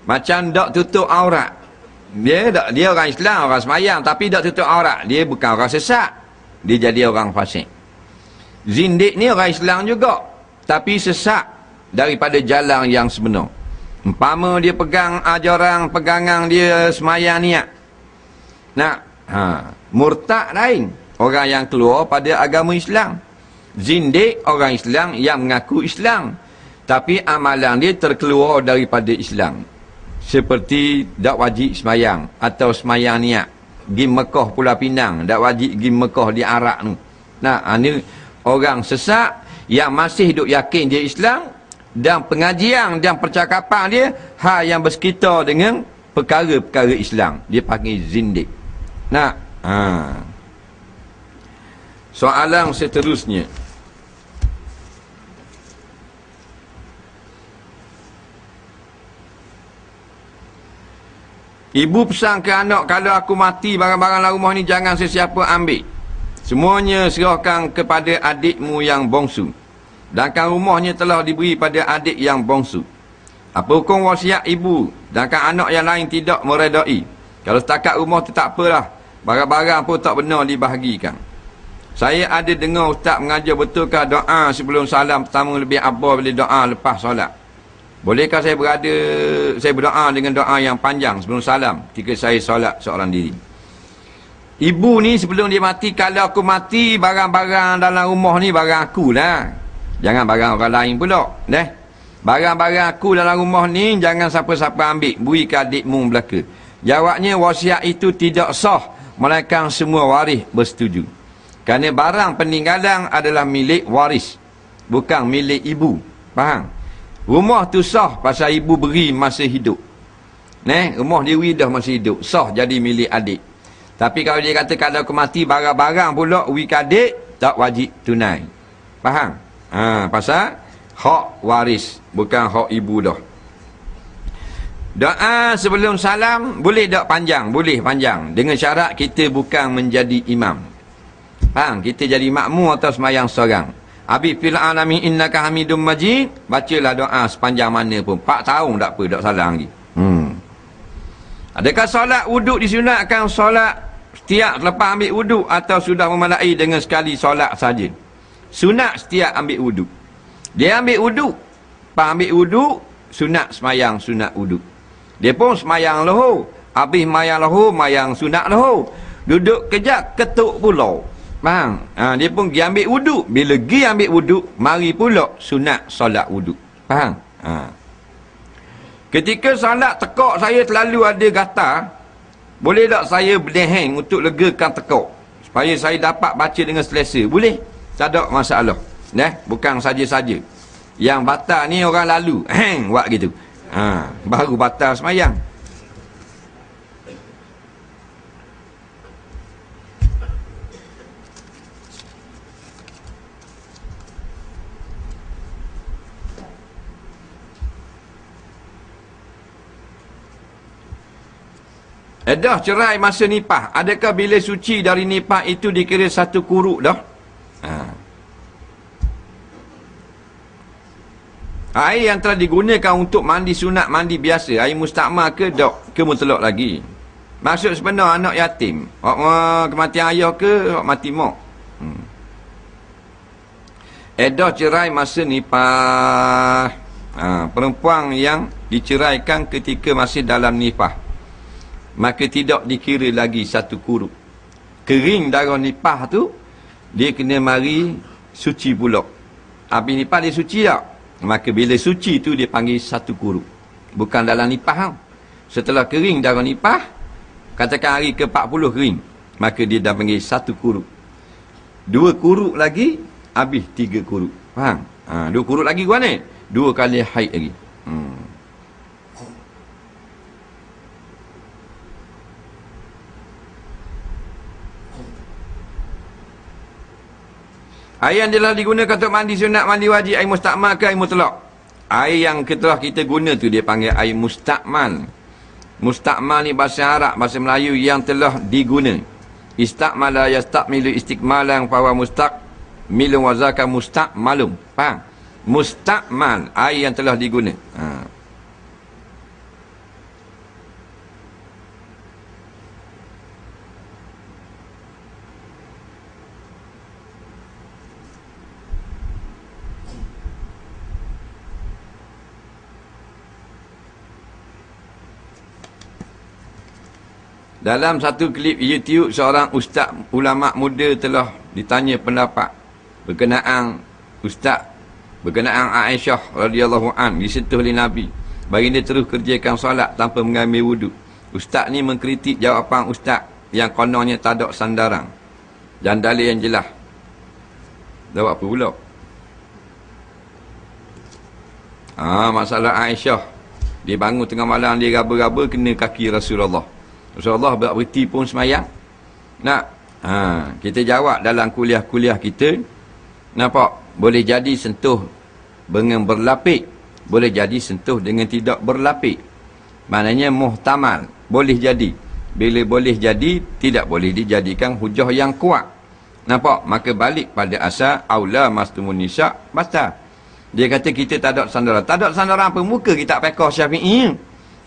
Macam tak tutup aurat. Dia orang Islam, orang semayang, tapi tak tutup aurat. Dia bukan orang sesat. Dia jadi orang fasik. Zindik ni orang Islam juga, tapi sesat daripada jalan yang sebenar. Umpama dia pegang ajaran pegangan dia semayang niat. Murtad lain, orang yang keluar pada agama Islam. Zindik orang Islam yang mengaku Islam, tapi amalan dia terkeluar daripada Islam. Seperti tak wajib semayang atau semayang niat. Pergi Mekah Pulau Pinang, tak wajib pergi Mekah di Arak tu. Ini orang sesat yang masih duk yakin dia Islam, dan pengajian dan percakapan dia yang bersekitar dengan perkara-perkara Islam. Dia panggil zindik. Soalan seterusnya. Ibu pesan ke anak, kalau aku mati barang-barang dalam rumah ni jangan sesiapa ambil. Semuanya serahkan kepada adikmu yang bongsu. Sedangkan rumahnya telah diberi pada adik yang bongsu. Apa hukum wasiat ibu? Sedangkan anak yang lain tidak meredai. Kalau setakat rumah tu tak apalah. Barang-barang pun tak benar dibahagikan. Saya ada dengar ustaz mengajar betulkah doa sebelum salam pertama lebih abah bila doa lepas solat? Bolehkah saya berdoa dengan doa yang panjang sebelum salam ketika saya solat seorang diri? Ibu ni sebelum dia mati, kalau aku mati barang-barang dalam rumah ni barang aku lah. Jangan barang orang lain pula. Barang-barang aku dalam rumah ni jangan siapa-siapa ambil. Beri ke adikmu belaka. Jawabnya wasiat itu tidak sah, melainkan semua waris bersetuju. Kerana barang peninggalan adalah milik waris. bukan milik ibu. Faham? Rumah tu sah pasal ibu beri masa hidup. Rumah diri dah masa hidup, sah jadi milik adik. Tapi kalau dia kata kalau aku mati barang-barang pula wi adik, tak wajib tunai. Faham? Pasal hak waris, bukan hak ibu dah. Doa sebelum salam boleh tak panjang? Boleh panjang, dengan syarat kita bukan menjadi imam. Faham? Kita jadi makmum atau semayang seorang. Habis fil alamin innaka hamidum majid, bacalah doa sepanjang mana pun. 4 tahun tak apa, tak salah lagi. Adakah solat wuduk disunatkan solat setiap lepas ambil wuduk atau sudah memadai dengan sekali solat saja? Sunat setiap ambil wuduk. Dia ambil wuduk, lepas ambil wuduk, sunat semayang sunat wuduk. Dia pun semayang lohor, habis semayang lohor, semayang sunat lohor. Duduk kejap, ketuk pula. Faham? Dia pun pergi ambil wuduk. Bila pergi ambil wuduk, mari pula sunat solat wuduk. Faham? Ketika solat tekak saya terlalu ada gatal, boleh tak saya berdeheng untuk legakan tekak? Supaya saya dapat baca dengan selesa. Boleh? Tak ada masalah. Bukan saja-saja. Yang batal ni orang lalu. Buat gitu. Baru batal semayang. Edah cerai masa nipah. Adakah bila suci dari nipah itu dikira satu kuruk dah? Air yang telah digunakan untuk mandi sunat, mandi biasa, air mustakmal ke dok? Ke mutlak lagi? Maksud sebenar anak yatim. Kematian ayah ke mati mak? Edah cerai masa nipah. Perempuan yang diceraikan ketika masih dalam nipah, maka tidak dikira lagi satu kuruk. Kering darah nipah tu, dia kena mari suci pula. Habis nipah dia suci tak? Maka bila suci tu dia panggil satu kuruk. Bukan dalam nipah. Setelah kering darah nipah, katakan hari ke-40 kering, maka dia dah panggil satu kuruk. 2 kuruk lagi, habis 3 kuruk. Faham? 2 kuruk lagi gua ni. 2 kali haid lagi. Air yang telah digunakan untuk mandi sunat, mandi wajib, air mustakmal ke air mutlak? Air yang telah kita guna tu dia panggil air mustakmal. Mustakmal ni bahasa Arab, bahasa Melayu yang telah diguna. Istakmala yastakmilu istikmalan fahuwa mustakmilun wa zaka mustakmalun. Faham? Mustakmal, air yang telah diguna. Dalam satu klip YouTube, seorang ustaz ulama muda telah ditanya pendapat berkenaan Aisyah radhiyallahu an disentuh oleh Nabi. Baginda terus kerjakan solat tanpa mengambil wuduk. Ustaz ni mengkritik jawapan ustaz yang kononnya tak ada sandaran dan dalil yang jelas. Jawab apa pula? Masalah Aisyah. Dia bangun tengah malam, dia raba-raba kena kaki Rasulullah. Rasulullah berhenti pun semayang. Kita jawab dalam kuliah-kuliah kita. Nampak? Boleh jadi sentuh dengan berlapik, boleh jadi sentuh dengan tidak berlapik. Maknanya muhtamal, boleh jadi. Bila boleh jadi, tidak boleh dijadikan hujah yang kuat. Nampak? Maka balik pada asal aula mastumun nisa batal. Dia kata kita tak ada sandaran. Tak ada sandaran apa? Muka kita pekoh Syafi'i.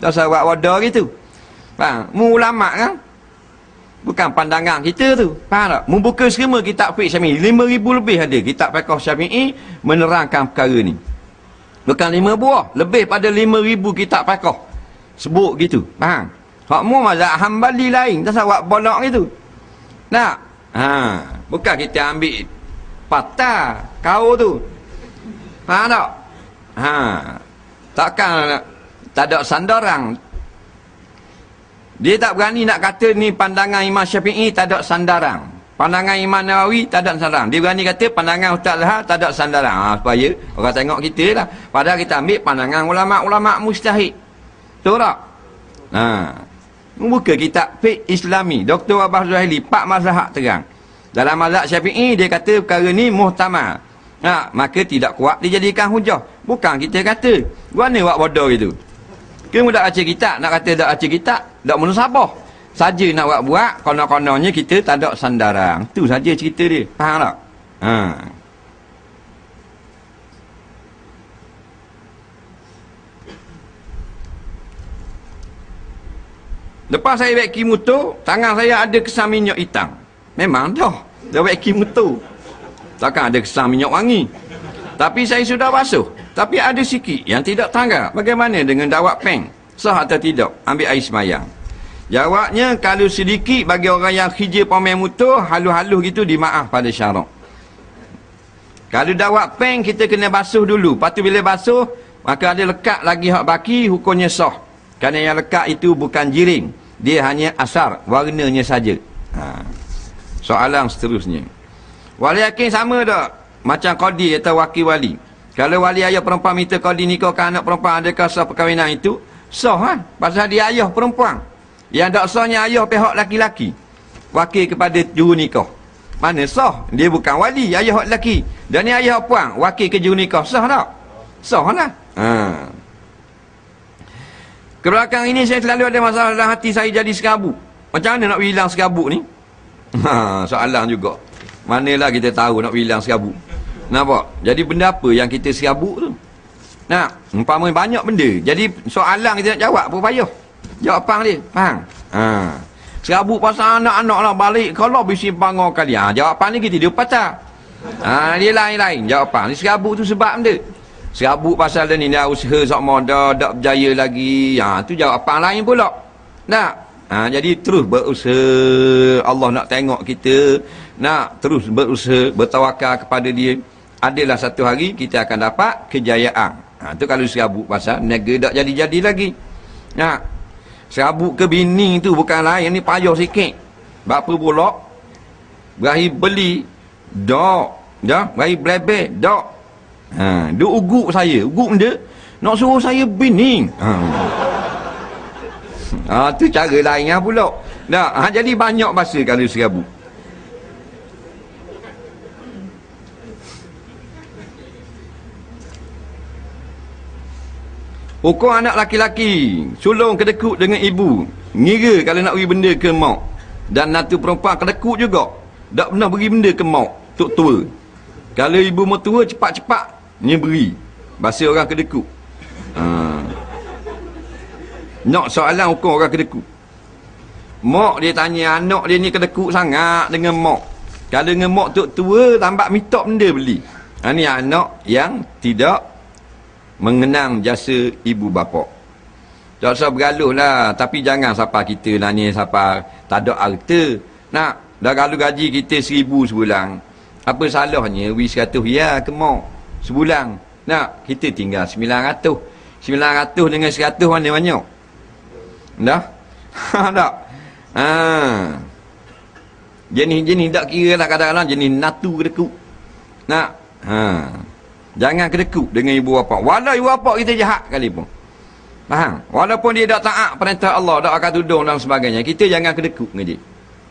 Tak sahabat wadah gitu. Faham? Mu ulama kan? Bukan pandangan kita tu. Faham tak? Membuka semua kitab fiqh Syafi'i. 5,000 lebih ada kitab fiqh Syafi'i menerangkan perkara ni. Bukan 5 buah. Lebih pada 5,000 kitab fiqh. Sebut gitu. Faham? Hak mu mazhab Hambali lain. Tak sahabat bolak gitu. Tak? Bukan kita ambil patah kau tu. Faham tak? Takkan tak ada sandaran. Dia tak berani nak kata ni pandangan Imam Syafi'i tak ada sandaran. Pandangan Imam Nawawi tak ada sandaran. Dia berani kata pandangan Ustaz Lahar tak ada sandaran. Supaya orang tengok kita lah. Padahal kita ambil pandangan ulama-ulama mujtahid. Betul tak? Membuka kitab fiqh Islami. Dr. Abbas Zuhaili 4 mazhab terang. Dalam mazhab Syafi'i dia kata perkara ni muhtamal. Maka tidak kuat dijadikan hujah. Bukan kita kata. Mana buat bodoh itu? Kamu tak baca kitab, nak kata tak baca kitab, tak munasabah. Saja nak buat, konon-kononnya kita tak ada sandaran. Itu saja cerita dia. Faham tak? Lepas saya vacuum motor, tangan saya ada kesan minyak hitam. Memang dah vacuum motor. Takkan ada kesan minyak wangi. Tapi saya sudah basuh. Tapi ada sikit yang tidak tanggap. Bagaimana dengan dawat peng? Sah atau tidak? Ambil air semayang. Jawabnya, kalau sedikit bagi orang yang khijil pemain motor, halus-halus gitu dimaaf pada syarak. Kalau dawat peng, kita kena basuh dulu. Lepas tu bila basuh, maka ada lekat lagi hak baki, hukumnya sah. Kerana yang lekat itu bukan jiring. Dia hanya asar, warnanya saja. Soalan seterusnya. Wali yakin sama tak? Macam qadi atau wakil wali. Kalau wali ayah perempuan minta qadi nikahkan anak perempuan, adakah sah perkahwinan itu? Sah kan? Pasal dia ayah perempuan. Yang tak sahnya ayah pihak laki-laki. Wakil kepada juru nikah. Mana sah? Dia bukan wali, ayah laki. Dan ni ayah puan, wakil ke juru nikah. Sah tak? Sah lah. Ke belakang ini saya selalu ada masalah dalam hati saya jadi serabut. Macam mana nak hilang serabut ni? Soalan juga. Manalah kita tahu nak hilang serabut. Nampak? Jadi benda apa yang kita serabut tu? Umpama banyak benda. Jadi soalan kita nak jawab, apa payah? Jawapan dia. Faham? Serabut pasal anak-anak lah balik. Kalau bisi bangun kali. Jawapan ni kita dia patah. Dia lain-lain jawapan. Serabut tu sebab benda. Serabut pasal dia ni dah usaha sama dah berjaya lagi. Tu jawapan lain pula. Jadi terus berusaha. Allah nak tengok kita. Nak terus berusaha, bertawakal kepada dia. Adalah satu hari kita akan dapat kejayaan. Tu kalau serabut pasal negara tak jadi-jadi lagi. Serabut ke bini tu bukan lain, ni payah sikit. Berapa pula? Berakhir beli dok. Berakhir blebeh dok. Dia uguk saya. Uguk benda nak suruh saya bini. Tu cara lain pula. Jadi banyak bahasa kalau serabut. Hukum anak laki-laki sulung kedekut dengan ibu, ngira kalau nak beri benda ke mak. Dan natu perempuan kedekut juga, tak pernah beri benda ke mak tok tua. Kalau ibu mertua cepat-cepat ni beri. Bahasa orang kedekut. Nak soalan hukum orang kedekut. Mak dia tanya anak dia ni kedekut sangat dengan mak. Kalau dengan mak tok tua lambat minta benda beli. Ni anak yang tidak mengenang jasa ibu bapa. Tak usah bergaluh lah. Tapi jangan siapa kita lah ni, siapa tak ada harta. Dah galuh gaji kita 1,000 sebulan. Apa salahnya beri 100 ya ke mak sebulan. Kita tinggal 900. 900 dengan 100 mana banyak? Dah? Tak? Jenis tak kira lah kadang-kadang jenis natu kedekut. Jangan kedekut dengan ibu bapa. Walau ibu bapa kita jahat kali pun. Faham? Walaupun dia tak taat perintah Allah, tak akan tudung dan sebagainya, kita jangan kedekut dengan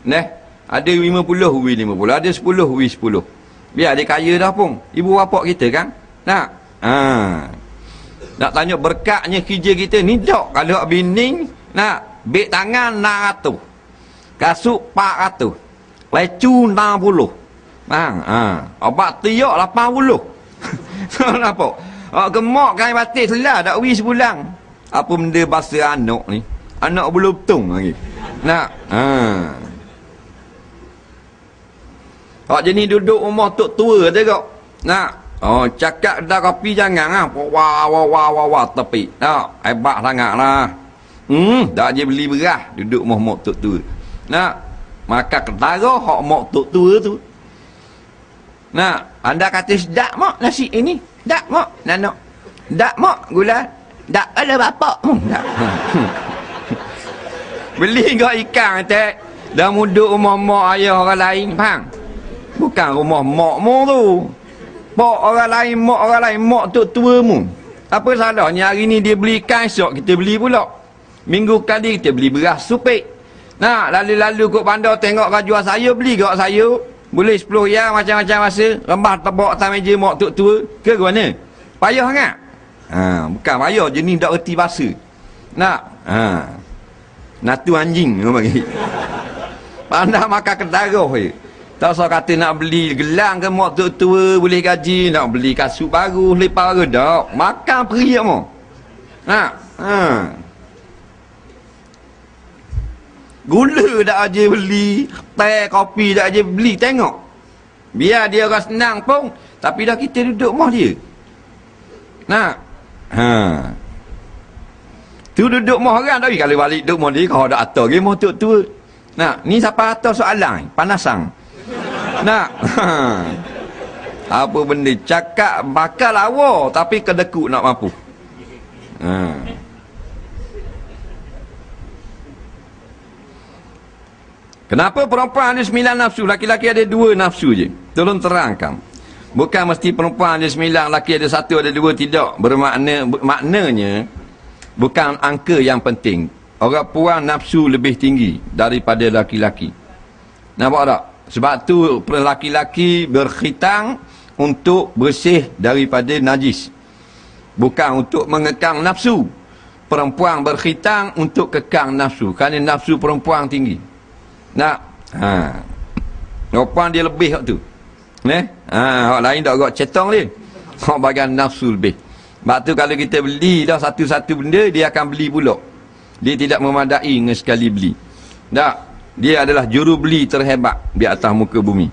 dia. Ada 50 wi 50, ada 10 wi 10. Biar dia kaya dah pun. Ibu bapa kita kan? Nak tanya berkatnya kerja kita ni tak. Kalau bini beg tangan 600. Kasut 400. Lecu 60. Faham? Obat tiak 80. Kenapa? Gemak kain batik selah tak wi sebulan. Apa benda bahasa anak ni? Anak belum tung lagi. Jenis duduk rumah tok tua tu kok. Cakap dah kopi jangan wah tepi. Hebat sangatlah. Tak je beli beras duduk rumah tok tua. Maka ketara hak mak tok tua tu. Anda kata sedap mak nasi ini. Dak mak nak. Dak mak gula. Dak ada bapak. Beli kau ikan tak. Dah muduk rumah mak ayah orang lain, faham? Bukan rumah mak mu tu. Mak orang lain, mak orang lain, mak tok tua mu. Apa salahnya hari ni dia beli ikan, esok kita beli pula. Minggu kali kita beli beras supik. Nah, lalu-lalu kot bandar tengok rajuan saya, beli kat saya. Boleh 10 yang macam-macam masa. Rembah tebak atas meja mak tok tua. Ke mana? Payah sangat. Bukan payah, jenis tak reti bahasa. Nak? Natu anjing orang bagi. Pandai makan kedarah je. Tak usah kata nak beli gelang ke mak tok tua boleh gaji, nak beli kasut baru, lepas baru dak. Makan periak mo. Gula dak aje beli, teh kopi dak aje beli, tengok. Biar dia orang senang pun, tapi dah kita duduk mah dia. Tu duduk mah orang tapi kalau balik duduk mah dia kau dak atur ge mah tok tua. Ni siapa atur soalan, panasang. Apa benda cakap bakal lawa tapi kedekut nak mampu. Kenapa perempuan ada 9 nafsu, laki-laki ada 2 nafsu je? Tolong terangkan. Bukan mesti perempuan ada 9, laki ada 1, ada 2, tidak. Maknanya bukan angka yang penting. Orang puan nafsu lebih tinggi daripada laki-laki. Nampak tak? Sebab tu laki-laki berkhitang untuk bersih daripada najis. Bukan untuk mengekang nafsu. Perempuan berkhitang untuk kekang nafsu. Kerana nafsu perempuan tinggi. Perempuan dia lebih tu. Orang lain tak agak cetong dia. Orang bagian nafsu lebih. Sebab tu kalau kita beli dah satu-satu benda, dia akan beli pula. Dia tidak memadai dengan sekali beli. Tak. Dia adalah juru beli terhebat di atas muka bumi.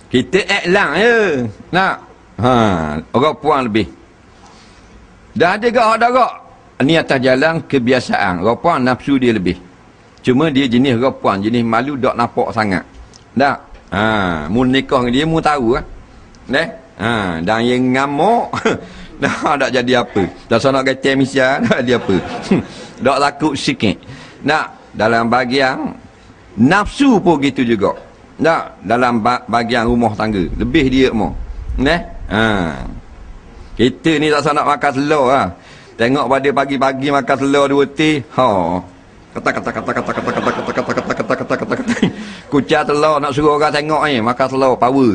Kita iklan je. Orang puan lebih. Dah ada gak. Ni atas jalan kebiasaan. Orang puan nafsu dia lebih. Cuma dia jenis orang puan, jenis malu tak nampak sangat. Tak? Mu nikah dengan dia, mu tahu lah. Dan yang ngamuk, dah tak jadi apa. Dah nak kata misya, tak jadi apa. Tak takut sikit. Dalam bahagian nafsu pun gitu juga. Dalam bahagian rumah tangga. Lebih dia mau. Kita ni tak nak makan telur lah. Tengok pada pagi-pagi makan telur 2 teh. Kata. Kucah telur nak suruh orang tengok ni. Makan telur power.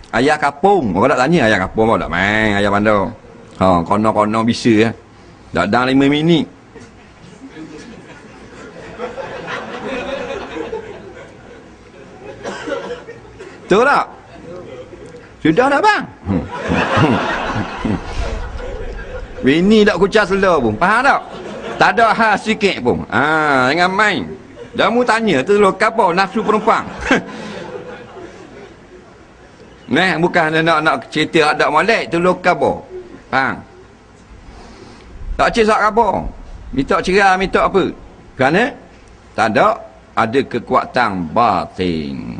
Ayah kapung. Orang tak tanya ayah kapung tak main ayah bandar. Kono-kono bisa lah. Tak dah 5 minit. Betul tak? Sudah tak bang? Ini tak kucah telur pun. Faham tak? Tak ada hal sikit pun. Jangan main. Dah mu tanya telur kapau nafsu perempuan. Bukan nak cerita ada molek telur kapau. Faham? Tak cesak apa. Minta cerai, minta apa. Kerana tak ada kekuatan batin.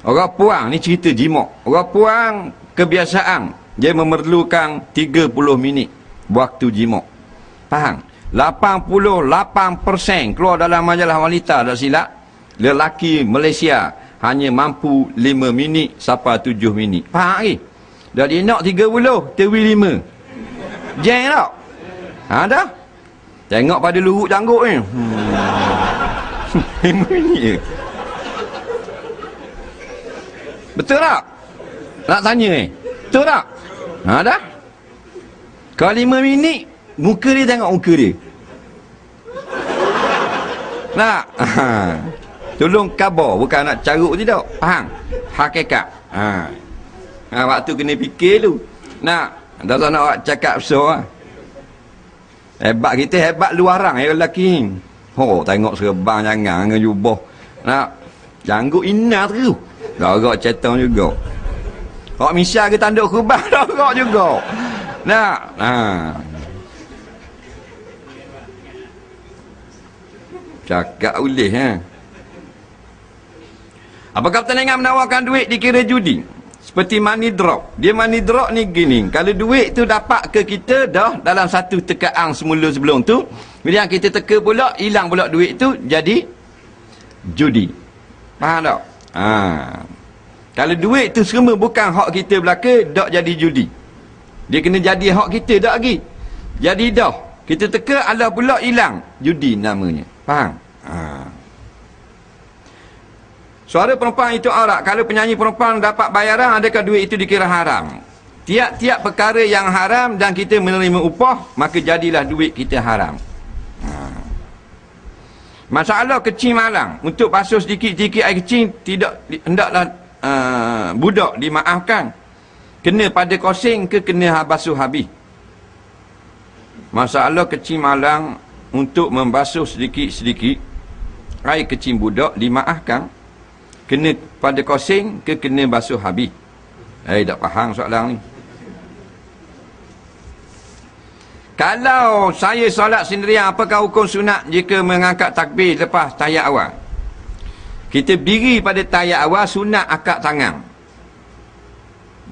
Orang puang ni cerita jimat. Orang puang kebiasaan dia memerlukan 30 minit waktu jimat. Faham? 88% keluar dalam majalah wanita tak silap. Lelaki Malaysia hanya mampu 5 minit sampai 7 minit. Faham ke? Dah dia nak 30, terwi 5. Jeng tak? Dah. Tengok pada luruk janggut ni. 5 minit je. Betul tak? Nak tanya ni. Betul tak? Dah. Kalau 5 minit, muka dia tengok muka dia. Tolong khabar, bukan nak caruk tidak. Faham? Hakikat. Waktu kena fikir tu. Dah tak nak cakap besar lah. Hebat kita, hebat luaran lelaki. Tengok serban jangan dengan jubah. Janggut ina terus. Darah cetang juga. Orang misya ke tanduk kubah darah juga. Cakap boleh Apa kata dengan menawarkan duit dikira judi? Seperti money drop. Dia money drop ni gini. Kalau duit tu dapat ke kita dah dalam satu tekaan semula sebelum tu. Bila kita teka pula, hilang pula duit tu, jadi judi. Faham tak? Kalau duit tu semua bukan hak kita belaka, tak jadi judi. Dia kena jadi hak kita tak lagi. Jadi dah. Kita teka, alah pula hilang. Judi namanya. Faham? Suara perempuan itu aurat. Kalau penyanyi perempuan dapat bayaran, adakah duit itu dikira haram? Tiap-tiap perkara yang haram dan kita menerima upah, maka jadilah duit kita haram. Masalah kecil malang. Untuk basuh sedikit-sedikit air kecil, tidak hendaklah budak dimaafkan. Kena pada kosing ke kena basuh habis? Masalah kecil malang untuk membasuh sedikit-sedikit air kecil budak dimaafkan. Kena pada kosing ke kena basuh habis? Tak faham soalan ni. Kalau saya solat sendirian, apakah hukum sunat jika mengangkat takbir lepas tahiyat awal? Kita berdiri pada tahiyat awal, sunat angkat tangan.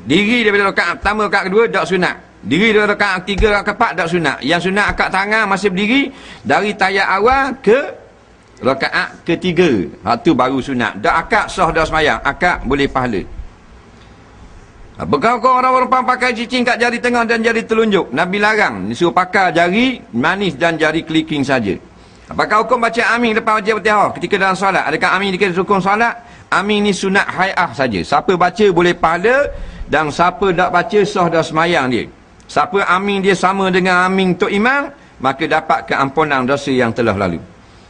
Diri daripada rakaat pertama, rakaat kedua, tak sunat. Diri daripada rakaat ketiga, rakaat keempat, tak sunat. Yang sunat angkat tangan masih berdiri dari tahiyat awal ke rakaat ketiga. Itu baru sunat. Dah akad sah dah semayang. Akad boleh pahala. Berkau-kau orang perempuan pakai cincin kat jari tengah dan jari telunjuk. Nabi larang. Disuruh pakai jari manis dan jari kelingking saja. Apakah hukum baca amin lepas baca Fatihah ketika dalam solat? Adakah amin dikira rukun solat? Amin ni sunat hai'ah saja. Siapa baca boleh pahala dan siapa tak baca sah dah semayang dia. Siapa amin dia sama dengan amin Tok Imam, maka dapat keampunan dosa yang telah lalu.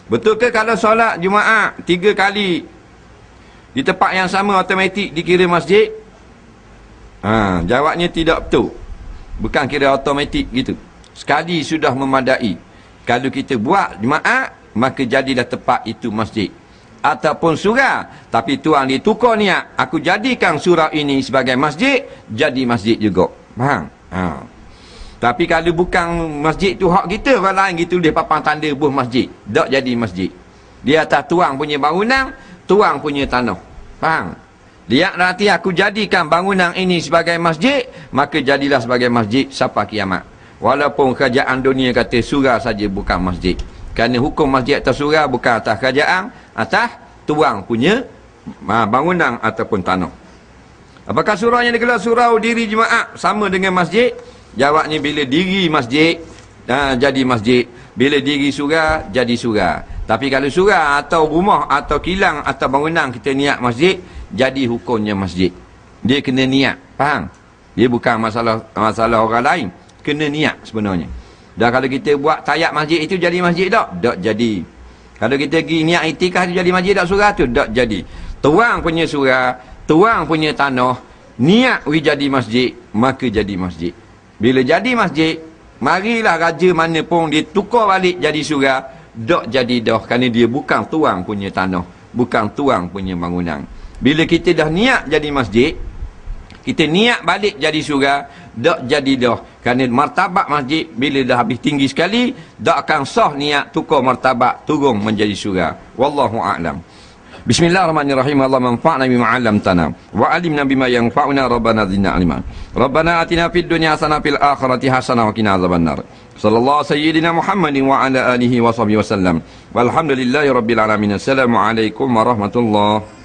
Betul ke kalau solat Jumaat 3 kali di tempat yang sama automatik dikira masjid? Jawabnya tidak betul. Bukan kira automatik gitu. Sekali sudah memadai. Kalau kita buat Jumaat, maka jadilah tempat itu masjid. Ataupun surau, tapi tuan dia tukar niat, aku jadikan surau ini sebagai masjid, jadi masjid juga. Faham? Tapi kalau bukan masjid tu hak kita, orang lain gitu dia papan tanda buah masjid, tak jadi masjid. Dia atas tuang punya bangunan, tuang punya tanah. Faham? Lihat nanti aku jadikan bangunan ini sebagai masjid, maka jadilah sebagai masjid sampai kiamat. Walaupun kerajaan dunia kata surau saja bukan masjid. Kerana hukum masjid atas surau bukan atas kerajaan, atas tuang punya bangunan ataupun tanah. Apakah surau yang digelar surau diri Jumaat sama dengan masjid? Jawabnya bila diri masjid jadi masjid, bila diri surau jadi surau. Tapi kalau surau atau rumah atau kilang atau bangunan kita niat masjid, jadi hukumnya masjid. Dia kena niat. Faham? Dia bukan masalah orang lain. Kena niat sebenarnya. Dan kalau kita buat tayat masjid itu jadi masjid tak? Tak jadi. Kalau kita pergi niat itikaf itu jadi masjid tak surau tu? Tak jadi. Tuang punya surau, tuang punya tanah, niat jadi masjid, maka jadi masjid. Bila jadi masjid, marilah raja mana pun dia tukar balik jadi surau, tak jadi dah. Kerana dia bukan tuang punya tanah, bukan tuang punya bangunan. Bila kita dah niat jadi masjid, kita niat balik jadi surau, tak jadi dah. Kerana martabat masjid bila dah habis tinggi sekali, tak akan sah niat tukar martabat turun menjadi surau. Wallahu a'lam. Bismillahirrahmanirrahim. Allahumma anfa'na bima 'allamtana wa 'allimna bima yanfa'una rabbana zidna 'ilma. Rabbana atina fid dunya hasanah fil akhirati hasanah wa qina adzabannar. Sallallahu sayyidina Muhammadin wa ala alihi wa sahbihi wasallam. Walhamdulillahirabbil alamin. Assalamualaikum warahmatullahi